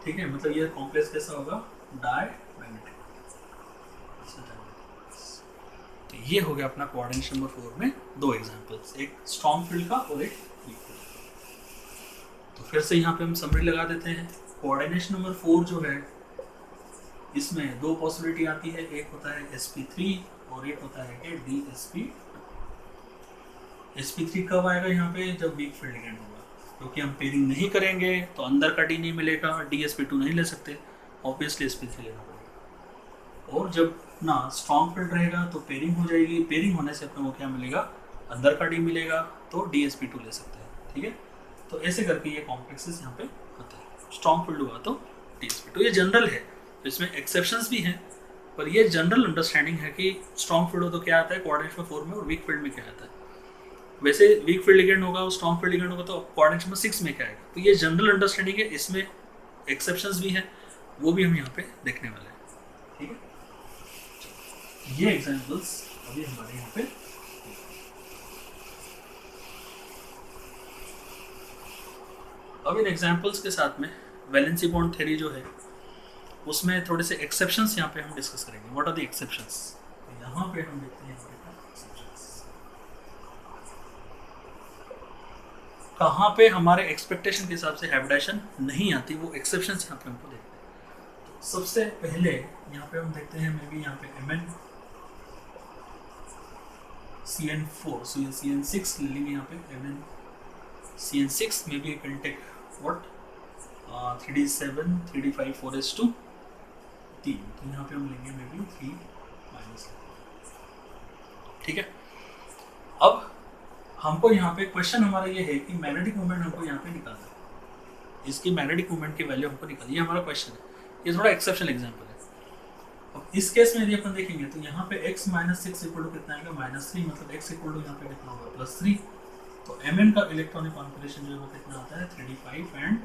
ठीक है। मतलब ये कॉम्प्लेक्स कैसा होगा, डायमैग्नेटिक। तो ये हो गया अपना कोऑर्डिनेशन नंबर 4 में 2 एग्जांपल्स, एक स्ट्रॉन्ग फील्ड का और एक वीक फील्ड का। तो फिर से यहाँ पे हम समरी लगा देते हैं। कोऑर्डिनेशन नंबर 4 जो है इसमें 2 पॉसिबिलिटी आती है, एक होता है sp3 और एक होता है कि DsP2। sp3 कब आएगा यहाँ पे, जब वीक फील्ड लिगेंड होगा, क्योंकि हम पेयरिंग नहीं करेंगे तो अंदर का डी नहीं मिलेगा, DsP2 नहीं ले सकते, ऑब्वियसली sp3 लेना पड़ेगा। और जब ना स्ट्रॉन्ग फील्ड रहेगा तो पेयरिंग हो जाएगी, पेयरिंग होने से अपने को क्या मिलेगा, अंदर का डी मिलेगा, तो DsP2 ले सकते हैं, ठीक है। तो ऐसे करके ये कॉम्प्लेक्सेस यहाँ पे होते हैं। स्ट्रॉन्ग फील्ड हुआ तो DsP2, ये जनरल है, तो इसमें एक्सेप्शंस भी हैं, पर ये जनरल अंडरस्टैंडिंग है कि स्ट्रॉन्ग फील्ड हो तो क्या आता है कोऑर्डिनेशन 4 में, और वीक फील्ड में क्या आता है। वैसे वीक फील्ड लिगेंड होगा और स्ट्रॉन्ग फील्ड लिगेंड होगा तो कोऑर्डिनेशन नंबर 6 में क्या आएगा। तो ये जनरल अंडरस्टैंडिंग है, इसमें एक्सेप्शंस भी हैं, वो भी हम यहाँ पे देखने वाले हैं, ठीक है। ये एग्जांपल्स अभी हमारे यहाँ पे। अब इन एग्जांपल्स के साथ में वैलेंसी बॉन्ड थ्योरी जो है उसमें थोड़े से एक्सेप्शंस यहाँ पे हम डिस्कस करेंगे। व्हाट आर द एक्सेप्शंस, तो यहाँ पे हम देखते हैं एक्सेप्शंस कहाँ पे हमारे एक्सपेक्टेशन के हिसाब से हाइब्रिडेशन नहीं आती, वो एक्सेप्शंस यहाँ पे हमको देखते हैं। तो सबसे पहले यहाँ पे हम देखते हैं, मे बी यहाँ पे Mn CN4, so CN6 ले लेंगे यहाँ पे Mn CN6, maybe can take what 3d7 3d5 4s2 3, तो यहाँ पे हम लेंगे मे बी 3 - ठीक है। अब हमको यहाँ पे क्वेश्चन हमारा ये है कि मैग्नेटिक मोमेंट हमको यहाँ पे निकालना है, इसकी मैग्नेटिक मोमेंट की वैल्यू हमको निकालनी है, हमारा क्वेश्चन है। ये थोड़ा एक्सेप्शनल एग्जांपल है। अब इस केस में यदि अपन देखेंगे तो यहाँ पे x - 6 इक्वल टू कितना आएगा, -3, मतलब x इक्वल टू यहाँ पे कितना होगा, +3। तो Mn का इलेक्ट्रॉनिक कॉन्फिगरेशन जो है वो कितना आता है, 3d5 एंड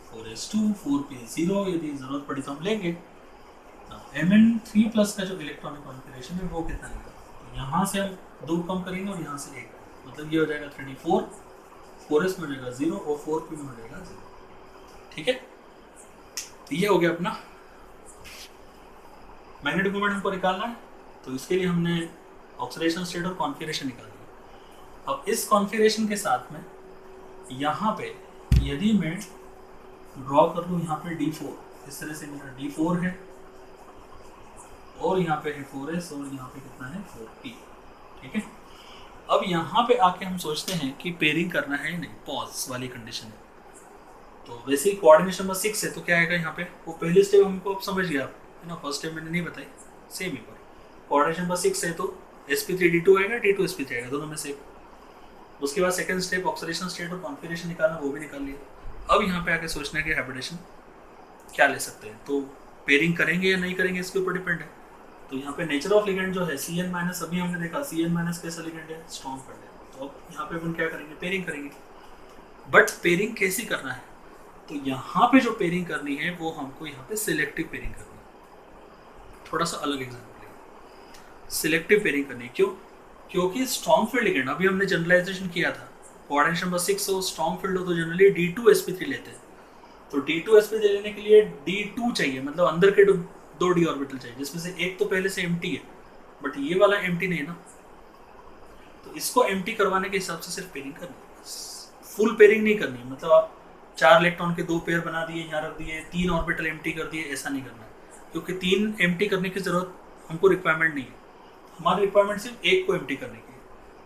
4s2, 4p0, यदि जरूरत पड़ी तो हम लेंगे। Mn3+ का जो इलेक्ट्रॉनिक कॉन्फिगरेशन है वो कितना आएगा, तो यहाँ से हम 2 कम करेंगे और यहाँ से 1, मतलब ये हो जाएगा 3d4, 4s में हो जाएगा 0 और 4p में हो जाएगा 0, ठीक है। तो ये हो गया अपना मैग्नेटिक मोमेंट हमको निकालना है, तो इसके लिए हमने ऑक्सीडेशन स्टेट और कॉन्फिगरेशन निकाल दिया। अब इस कॉन्फिगरेशन के साथ में यहाँ पे यदि मैं ड्रॉ कर लूँ यहाँ पे d4, इस तरह से मेरा d4 है और यहाँ पे है 4s और यहाँ पे कितना है 4p, ठीक है। अब यहाँ पे आके हम सोचते हैं कि पेयरिंग करना है नहीं, पॉज वाली कंडीशन है। तो वैसे ही कोऑर्डिनेशन नंबर 6 है तो क्या आएगा यहाँ पे, वो पहली स्टेप हमको अब समझ गया आप, है ना, फर्स्ट स्टेप मैंने नहीं बताई, सेम ही पर कोऑर्डिनेशन नंबर 6 है तो sp3d2 आएगा, d2 sp3 आएगा, दोनों में से। उसके बाद सेकंड स्टेप ऑक्सीडेशन स्टेट और कॉन्फिगरेशन निकालना, वो भी निकाल लिया। अब यहाँ पे आके सोचना है कि हाइब्रिडेशन क्या ले सकते हैं, तो पेयरिंग करेंगे या नहीं करेंगे इसके ऊपर डिपेंड है। तो यहाँ पे नेचर ऑफ लिगेंड जो है Cn- अभी हमने देखा Cn- कैसा लिगेंड है, स्ट्रॉन्ग फील्ड है। तो अब यहाँ पे अपन क्या करेंगे, पेयरिंग करेंगे। बट पेयरिंग कैसी करना है, तो यहाँ पे जो पेयरिंग करनी है वो हमको यहाँ पे सिलेक्टिव पेयरिंग करनी है। थोड़ा सा अलग एग्जाम्पल है, सिलेक्टिव पेयरिंग करनी है। क्यों, क्योंकि स्ट्रॉन्ग फील्ड लिगेंड अभी हमने जनरलाइजेशन किया था, कोऑर्डिनेशन नंबर 6 हो, स्ट्रॉन्ग फील्ड हो तो जनरली D2sp3 लेते हैं। तो D2sp3 लेने के लिए D2 चाहिए, मतलब अंदर के 2 d ऑर्बिटल चाहिए, जिसमें से एक तो पहले से एम्प्टी है, बट ये वाला एम्प्टी नहीं है ना, तो इसको एम्प्टी करवाने के हिसाब से सिर्फ पेयरिंग करनी है, फुल पेयरिंग नहीं करनी है। मतलब आप 4 इलेक्ट्रॉन के 2 पेयर बना दिए, यहाँ रख दिए, 3 ऑर्बिटल एम्प्टी कर दिए, ऐसा नहीं करना है, क्योंकि 3 एम्प्टी करने की जरूरत हमको रिक्वायरमेंट नहीं है, हमारी रिक्वायरमेंट सिर्फ एक को एम्प्टी करने की है।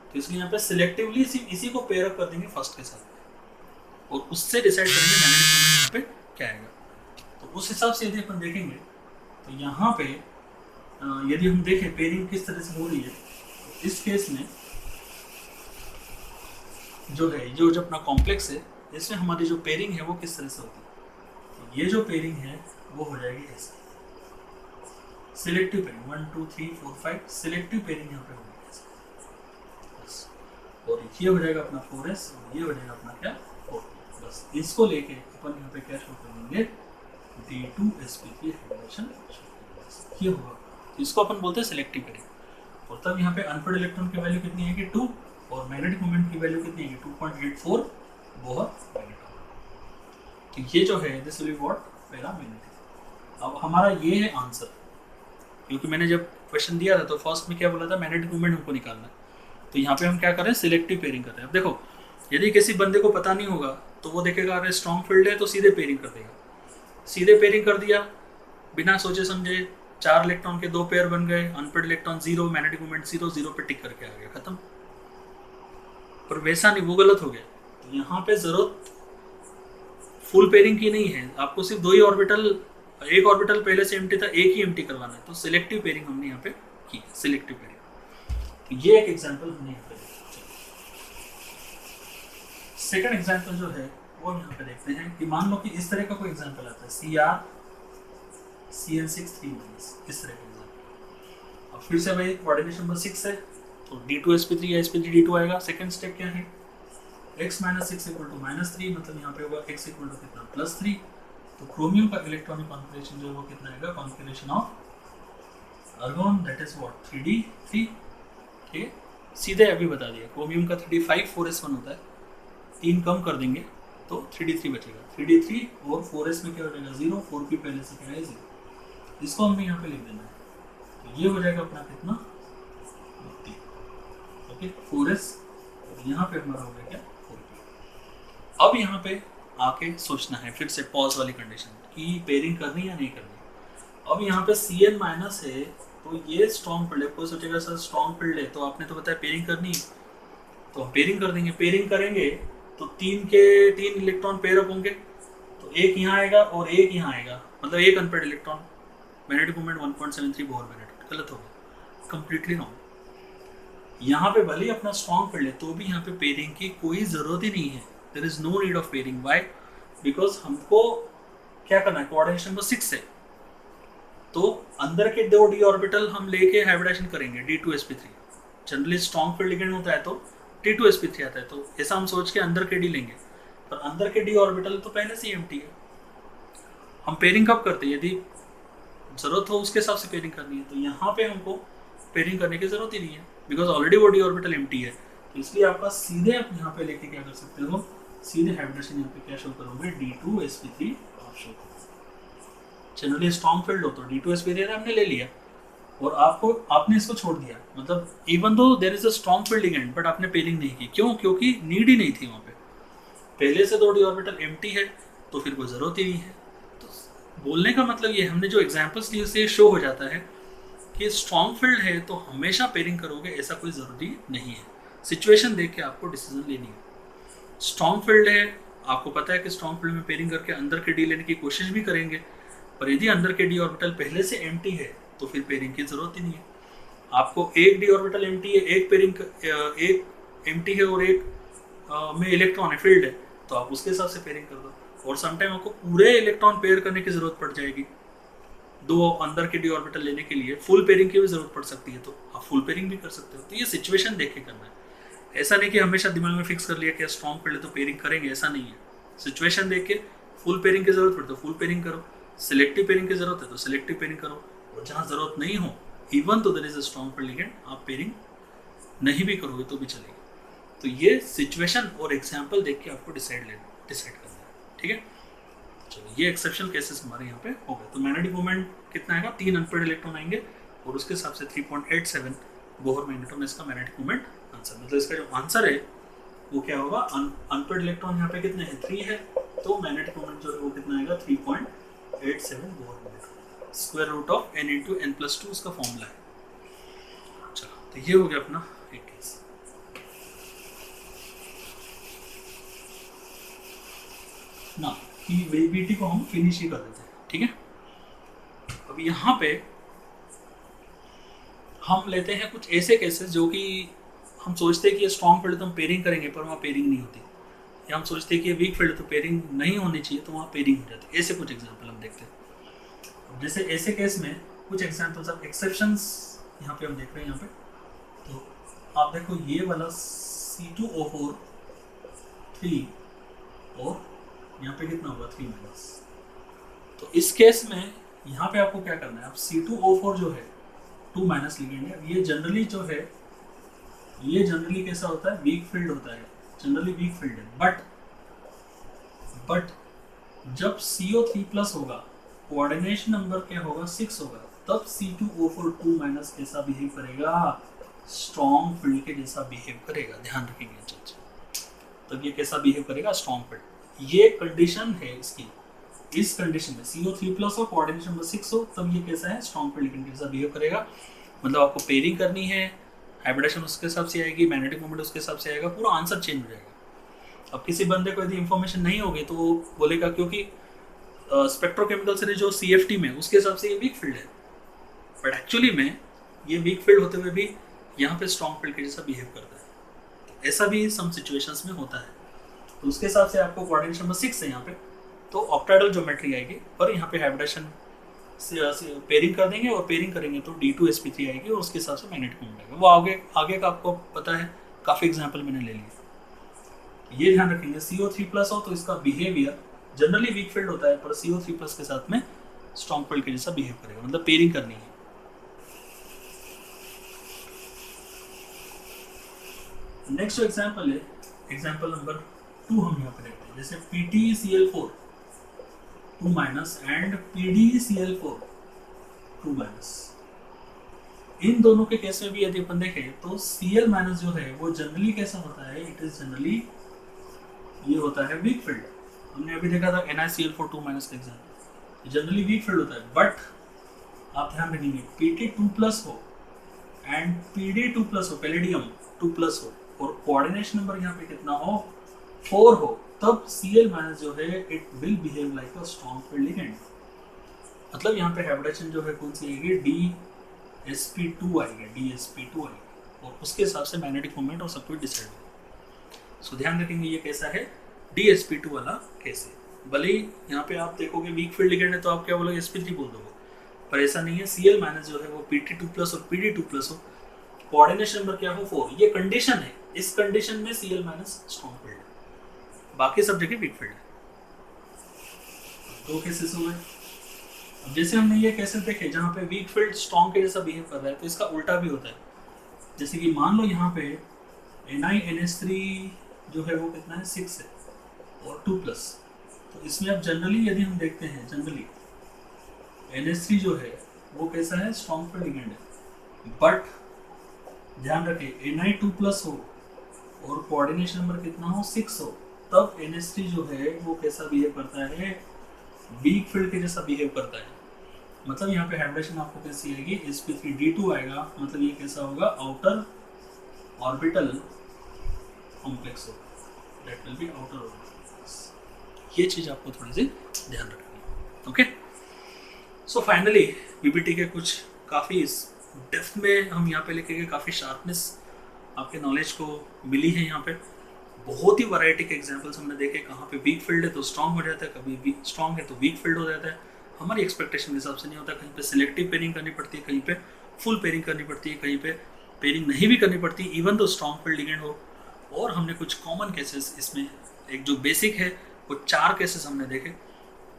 तो इसलिए यहाँ पे सिलेक्टिवली सिर्फ इसी को पेयर अप कर देंगे फर्स्ट के साथ और उससे डिसाइड करेंगे मैग्नेटिक मोमेंट यहाँ पे क्या आएगा। तो उस हिसाब से यदि अपन देखेंगे तो यहाँ पे यदि हम देखें पेयरिंग किस तरह से हो रही है, तो इस केस में जो है जो अपना कॉम्प्लेक्स है इसमें हमारी जो पेयरिंग है वो किस तरह से होती है, तो ये जो पेयरिंग है वो हो जाएगी ऐसे सिलेक्टिव पेयरिंग 1 2 3 4 5 सिलेक्टिव पेयरिंग यहाँ पे होगी ऐसे, और ये हो जाएगा अपना 4s और ये हो जाएगा अपना क्या 4p। बस इसको लेके अपन यहाँ पे क्या शो कर देंगे D2sp3 हाइब्रिडेशन, ये होगा। तो इसको अपन बोलते हैं सिलेक्टिव पेयरिंग। और तब यहाँ पे अनपेड इलेक्ट्रॉन की वैल्यू कितनी है कि 2 और मैग्नेटिक मोमेंट की वैल्यू कितनी है कि 2.84 बोहर मैग्नेटोमीटर। तो ये जो है this will be what paramagnetic. अब हमारा ये है आंसर, क्योंकि मैंने जब क्वेश्चन दिया था तो फर्स्ट में क्या बोला था मैग्नेटिक मोमेंट हमको निकालना है, तो यहाँ पे हम क्या कर रहे हैं सिलेक्टिव पेयरिंग कर रहे हैं। अब देखो यदि किसी बंदे को पता नहीं होगा तो वो देखेगा अगर स्ट्रॉन्ग फील्ड है तो सीधे पेयरिंग कर देगा, सीधे पेयरिंग कर दिया बिना सोचे समझे, 4 इलेक्ट्रॉन के 2 पेयर बन गए, अनपेड इलेक्ट्रॉन 0, मैग्नेटिक मोमेंट 0, 0 पे टिक करके आ गया, खत्म। पर वैसा नहीं, वो गलत हो गया। तो यहाँ पे जरूरत फुल पेयरिंग की नहीं है, आपको सिर्फ 2 ही ऑर्बिटल, एक ऑर्बिटल पहले से एम्प्टी था, एक ही एम्प्टी करवाना है, तो सिलेक्टिव पेयरिंग हमने यहाँ पे की, सिलेक्टिव पेयरिंग। तो ये एक एग्जांपल हमने यहाँ पे देखा। सेकंड एग्जांपल जो है वो यहाँ पे देखते हैं कि मान लो कि इस तरह का कोई एग्जांपल आता है CrCl6 3- इस तरह का एग्जांपल। अब फिर से भाई कोऑर्डिनेशन नंबर 6 है तो D2sp3 या sp3D2 आएगा। सेकंड स्टेप क्या है x - 6 = -3, मतलब यहाँ पे होगा x = कितना +3। तो क्रोमियम का इलेक्ट्रॉनिक कॉन्फ़िगरेशन जो है वो कितना आएगा, configuration of argon that is what 3d3। ठीक है, सीधे अभी बता दिया, क्रोमियम का 3d5 4s1 होता है, 3 कम कर देंगे तो 3d3 बचेगा, 3d3 और 4s में क्या हो जाएगा 0, 4p पहले से क्या है 0, इसको हमने यहाँ पे लिख देना है। तो ये हो जाएगा अपना कितना 3, ओके 4s, यहाँ पे हमारा हो गया क्या 4p। अब यहाँ पे आके सोचना है फिर से पॉज वाली कंडीशन कि पेयरिंग करनी या नहीं करनी। अब यहाँ पे Cn माइनस है तो ये स्ट्रॉन्ग फील्ड है, कोई सोचेगा सर स्ट्रॉन्ग फील्ड है तो आपने तो बताया पेयरिंग करनी है, तो हम पेयरिंग कर देंगे। पेयरिंग करेंगे तो 3 इलेक्ट्रॉन पेयर अप होंगे, तो एक यहाँ आएगा और एक यहाँ आएगा, मतलब एक unpaired electron, magnetic moment 1.73 Bohr magnet, गलत हो गया, कंप्लीटली रॉन्ग। यहाँ पे भले ही अपना स्ट्रॉन्ग फील्ड है तो भी यहाँ पे पेयरिंग की कोई ज़रूरत ही नहीं है, there is no need of pairing. Why? Because हमको क्या करना है, कोऑर्डिनेशन नंबर 6 है, तो अंदर के 2 d ऑर्बिटल हम लेके हाइब्रिडेशन करेंगे D2sp3। Generally strong field ligand होता है तो T2sp3 आता है, तो ऐसा हम सोच के अंदर के d लेंगे, पर अंदर के d ऑर्बिटल तो पहले से ही एम्प्टी है। हम पेयरिंग कब करते हैं, यदि जरूरत हो उसके हिसाब से पेयरिंग करनी है, तो यहाँ पे हमको पेयरिंग करने की जरूरत ही नहीं है बिकॉज ऑलरेडी वो d ऑर्बिटल एम्प्टी है। तो इसलिए आपका सीधे आप यहाँ पे लेके क्या कर सकते हो, सीधे हाइब्रिडेशन यहाँ पे क्या शो करोगे D2sp3 आप शो करोगे। जनरली स्ट्रॉन्ग फील्ड हो तो D2sp3 हमने ले लिया और आपने इसको छोड़ दिया, मतलब even though there is a strong field ligand but आपने पेयरिंग नहीं की, क्यों? क्योंकि नीड ही नहीं थी वहाँ पे, पहले से 2 d ऑर्बिटल एम्प्टी है तो फिर कोई ज़रूरत ही नहीं है। तो बोलने का मतलब ये, हमने जो एग्जांपल्स लिए उससे शो हो जाता है कि स्ट्रॉन्ग फील्ड है तो हमेशा पेयरिंग करोगे ऐसा कोई ज़रूरी नहीं है, सिचुएशन देख के आपको डिसीजन लेनी है। स्ट्रॉन्ग फील्ड है, आपको पता है कि स्ट्रॉन्ग फील्ड में पेयरिंग करके अंदर के डी लेने की कोशिश भी करेंगे, पर यदि अंदर के डी ऑर्बिटल पहले से एम्प्टी है तो फिर पेयरिंग की जरूरत ही नहीं है। आपको एक डी ऑर्बिटल एम्प्टी है, एक एम्प्टी है और एक में इलेक्ट्रॉन है, फील्ड है, तो आप उसके हिसाब से पेयरिंग कर दो। और समटाइम आपको पूरे इलेक्ट्रॉन पेयर करने की जरूरत पड़ जाएगी, 2 अंदर के डी ऑर्बिटल लेने के लिए फुल पेयरिंग की भी जरूरत पड़ सकती है, तो आप फुल पेयरिंग भी कर सकते हो। तो ये सिचुएशन देख के करना है, ऐसा नहीं कि हमेशा दिमाग में फिक्स कर लिया कि स्ट्रॉन्ग फील्ड है तो पेयरिंग करेंगे, ऐसा नहीं है। सिचुएशन देख के फुल पेयरिंग की जरूरत पड़े तो फुल पेयरिंग करो, सिलेक्टिव पेयरिंग की जरूरत है तो सिलेक्टिव पेयरिंग करो, और जहाँ जरूरत नहीं हो even though there is a strong field ligand आप पेयरिंग नहीं भी करोगे तो भी चलेगी। तो ये सिचुएशन और एग्जाम्पल देख के आपको डिसाइड करना है, ठीक है। चलो ये एक्सेप्शनल केसेस हमारे यहाँ पे हो गए। तो मैग्नेटिक मोमेंट कितना आएगा, 3 अनपेड इलेक्ट्रॉन आएंगे और उसके हिसाब से 3.87 बोहर मैग्नेटोन इसका मैग्नेटिक मोमेंट आंसर, मतलब इसका जो आंसर है वो क्या होगा, अनपेड इलेक्ट्रॉन यहाँ पे कितने हैं 3 है, तो मैग्नेटिक मोमेंट जो है वो कितना आएगा 3.87 Bohr moment, square root of n into n plus 2 उसका फॉर्मूला है। चलो तो ये हो गया अपना एक केस। ना कि वेबिलिटी को हम फिनिश ही कर देते हैं, ठीक है। अब यहाँ पे हम लेते हैं कुछ ऐसे केसेस जो कि हम सोचते हैं कि ये स्ट्रॉन्ग फील्ड तो हम पेयरिंग करेंगे पर वहाँ पेयरिंग नहीं होती, या हम सोचते हैं कि ये वीक फील्ड तो पेयरिंग नहीं होनी चाहिए तो वहाँ पेयरिंग हो जाती है। ऐसे कुछ एग्जांपल हम देखते हैं। जैसे ऐसे केस में कुछ एग्जांपल्स ऑफ एक्सेप्शंस यहाँ पे हम देख रहे हैं। यहाँ पे तो आप देखो ये वाला C2O4 3 और यहाँ पे कितना होगा 3 माइनस। तो इस केस में यहाँ पे आपको क्या करना है, आप C2O4 जो है 2 माइनस लिखेंगे। ये जनरली जो है ये जनरली कैसा होता है, वीक फील्ड होता है, जनरली वीक फील्ड है। बट जब CO3 प्लस होगा, कोऑर्डिनेशन नंबर क्या होगा 6 होगा, तब C2O4 2 माइनस कैसा बिहेव करेगा, स्ट्रॉन्ग फील्ड के जैसा बिहेव करेगा। ध्यान रखेंगे चीज, तब ये कैसा बिहेव करेगा, स्ट्रॉन्ग फील्ड। ये कंडीशन है इसकी, इस कंडीशन में CO3 प्लस हो, कोऑर्डिनेशन नंबर 6 हो, तब ये कैसा है, स्ट्रॉन्ग फील्ड के जैसा बिहेव करेगा। मतलब आपको पेयरिंग करनी है, हाइब्रिडेशन उसके हिसाब से आएगी, मैग्नेटिक मोमेंट उसके हिसाब से आएगा, पूरा आंसर चेंज हो जाएगा। अब किसी बंदे को यदि इंफॉर्मेशन नहीं होगी तो वो बोलेगा क्योंकि स्पेक्ट्रोकेमिकल से जो CFT में उसके हिसाब से ये वीक फील्ड है, बट एक्चुअली में ये वीक फील्ड होते हुए भी यहाँ पे स्ट्रॉन्ग फील्ड के जैसा बिहेव करता है। ऐसा भी सम सिचुएशंस में होता है। तो उसके हिसाब से आपको कोऑर्डिनेशन नंबर 6 है यहाँ पे, तो ऑक्टाइडल ज्योमेट्री आएगी, और यहाँ पे हाइब्रिडेशन से पेयरिंग कर देंगे, और पेयरिंग करेंगे तो D2sp3 आएगी, और उसके हिसाब से मैग्नेटिक मोमेंट आएगा। वो आगे का आपको पता है, काफ़ी एग्जाम्पल मैंने ले लिया। ये ध्यान रखेंगे, CO3 प्लस हो तो इसका बिहेवियर जनरली वीक फील्ड होता है, पर CO3 प्लस के साथ में स्ट्रॉन्ग फील्ड के जैसा बिहेव करेगा, मतलब पेयरिंग करनी है। नेक्स्ट जो एग्जाम्पल है, एग्जाम्पल नंबर 2 हम यहाँ पे देखते हैं। जैसे PtCl4 2 minus and PdCl4 2 minus. इन दोनों के केस में भी यदि अपन देखें तो Cl माइनस जो है वो जनरली कैसा होता है, इट इज जनरली ये होता है वीक फील्ड। हमने अभी देखा था NiCl4 2 माइनस का एग्जाम्पल, जनरली वीक फील्ड होता है। बट आप ध्यान रखेंगे Pt2 प्लस हो एंड Pd2 प्लस हो, पैलेडियम 2 प्लस हो, और कोऑर्डिनेशन नंबर यहाँ पे कितना हो 4 हो, तब Cl माइनस जो है it will behave like a strong field ligand. मतलब यहाँ पे हाइब्रिडेशन जो है कौन सी आएगी, DsP2 आएगी, DsP2 आएगी, और उसके हिसाब से मैग्नेटिक मोमेंट और सब कुछ डिसाइड होगा। सो ध्यान रखेंगे ये कैसा है, DsP2 वाला केस है। भले ही यहाँ पे आप देखोगे वीक फील्ड लिगेंड है तो आप क्या बोलोगे, sp3 बोल दोगे, पर ऐसा नहीं है। Cl माइनस जो है वो Pt2 प्लस और Pd2 प्लस हो, कोऑर्डिनेशन नंबर क्या हो 4, ये कंडीशन है। इस कंडीशन में Cl माइनस स्ट्रॉन्ग फील्ड है, बाकी सब जगह वीक फील्ड है। दो केसेस हो गए। अब जैसे हमने ये केसेस देखे जहाँ पे वीक फील्ड स्ट्रॉन्ग के जैसा बिहेव कर रहा है, तो इसका उल्टा भी होता है। जैसे कि मान लो यहाँ पे NiNH3 जो है वो कितना है 6 है और 2 प्लस। तो इसमें अब जनरली यदि हम देखते हैं, जनरली NH3 जो है वो कैसा है, स्ट्रॉन्ग फील्ड लिगेंड है। बट ध्यान रखें Ni2 प्लस हो और कोऑर्डिनेशन नंबर कितना हो 6 हो, तब NH3 जो है वो कैसा बिहेव करता है, वीक फील्ड के जैसा बिहेव करता है। मतलब यहाँ पे हाइब्रिडेशन आपको कैसी आएगी, sp3d2 आएगा, मतलब ये कैसा होगा, आउटर ऑर्बिटल कॉम्प्लेक्स होगा, that will be outer orbital complex. ये चीज आपको थोड़ी सी ध्यान रखनी है। ओके, सो फाइनली बीबीटी के कुछ काफ़ी डेप्थ में हम यहाँ पे लेके गए, काफ़ी शार्पनेस आपके नॉलेज को मिली है। यहाँ पे बहुत ही वैरायटी के एग्जांपल्स हमने देखे, कहाँ पे वीक फील्ड है तो स्ट्रॉन्ग हो जाता है, कभी वीक स्ट्रॉन्ग है तो वीक फील्ड हो जाता है। हमारी एक्सपेक्टेशन के हिसाब से नहीं होता, कहीं पे सिलेक्टिव पेयरिंग करनी पड़ती है, कहीं पे फुल पेयरिंग करनी पड़ती है, कहीं पे पेयरिंग नहीं भी करनी पड़ती इवन तो स्ट्रॉन्ग फील्ड लिगेंड हो। और हमने कुछ कॉमन केसेस इसमें, एक जो बेसिक है वो 4 केसेस हमने देखे।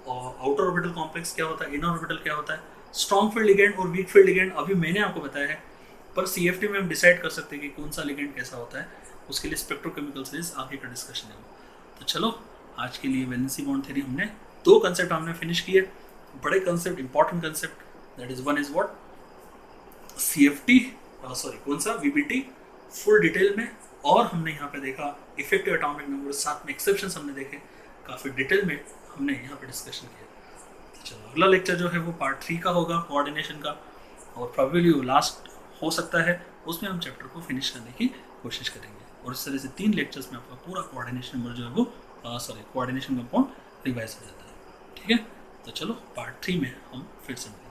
और आउटर ऑर्बिटल कॉम्प्लेक्स क्या होता है, इनर ऑर्बिटल क्या होता है, स्ट्रॉन्ग फील्ड लिगेंड और वीक फील्ड लिगेंड अभी मैंने आपको बताया है। पर CFT में हम डिसाइड कर सकते हैं कि कौन सा लिगेंड कैसा होता है, उसके लिए स्पेक्ट्रोकेमिकल सीरीज आगे का डिस्कशन है। तो चलो आज के लिए वैलेंसी बॉन्ड थ्योरी हमने 2 कंसेप्ट हमने फिनिश किए, बड़े concept, important concept. That is one is what CFT, sorry कौन सा VBT फुल डिटेल में। और हमने यहाँ पे देखा इफेक्टिव एटॉमिक नंबर, साथ में एक्सेप्शंस हमने देखे, काफ़ी डिटेल में हमने यहाँ पे डिस्कशन किया। तो चलो अगला लेक्चर जो है वो पार्ट 3 का होगा कोऑर्डिनेशन का, और प्रॉबेबली वो लास्ट हो सकता है, उसमें हम चैप्टर को फिनिश करने की कोशिश करेंगे। और इस तरह से 3 लेक्चर्स में आपका पूरा कोऑर्डिनेशन नंबर जो है वो कोऑर्डिनेशन कंपाउंड रिवाइज हो जाता है। ठीक है, तो चलो पार्ट 3 में हम फिर से मिलेंगे।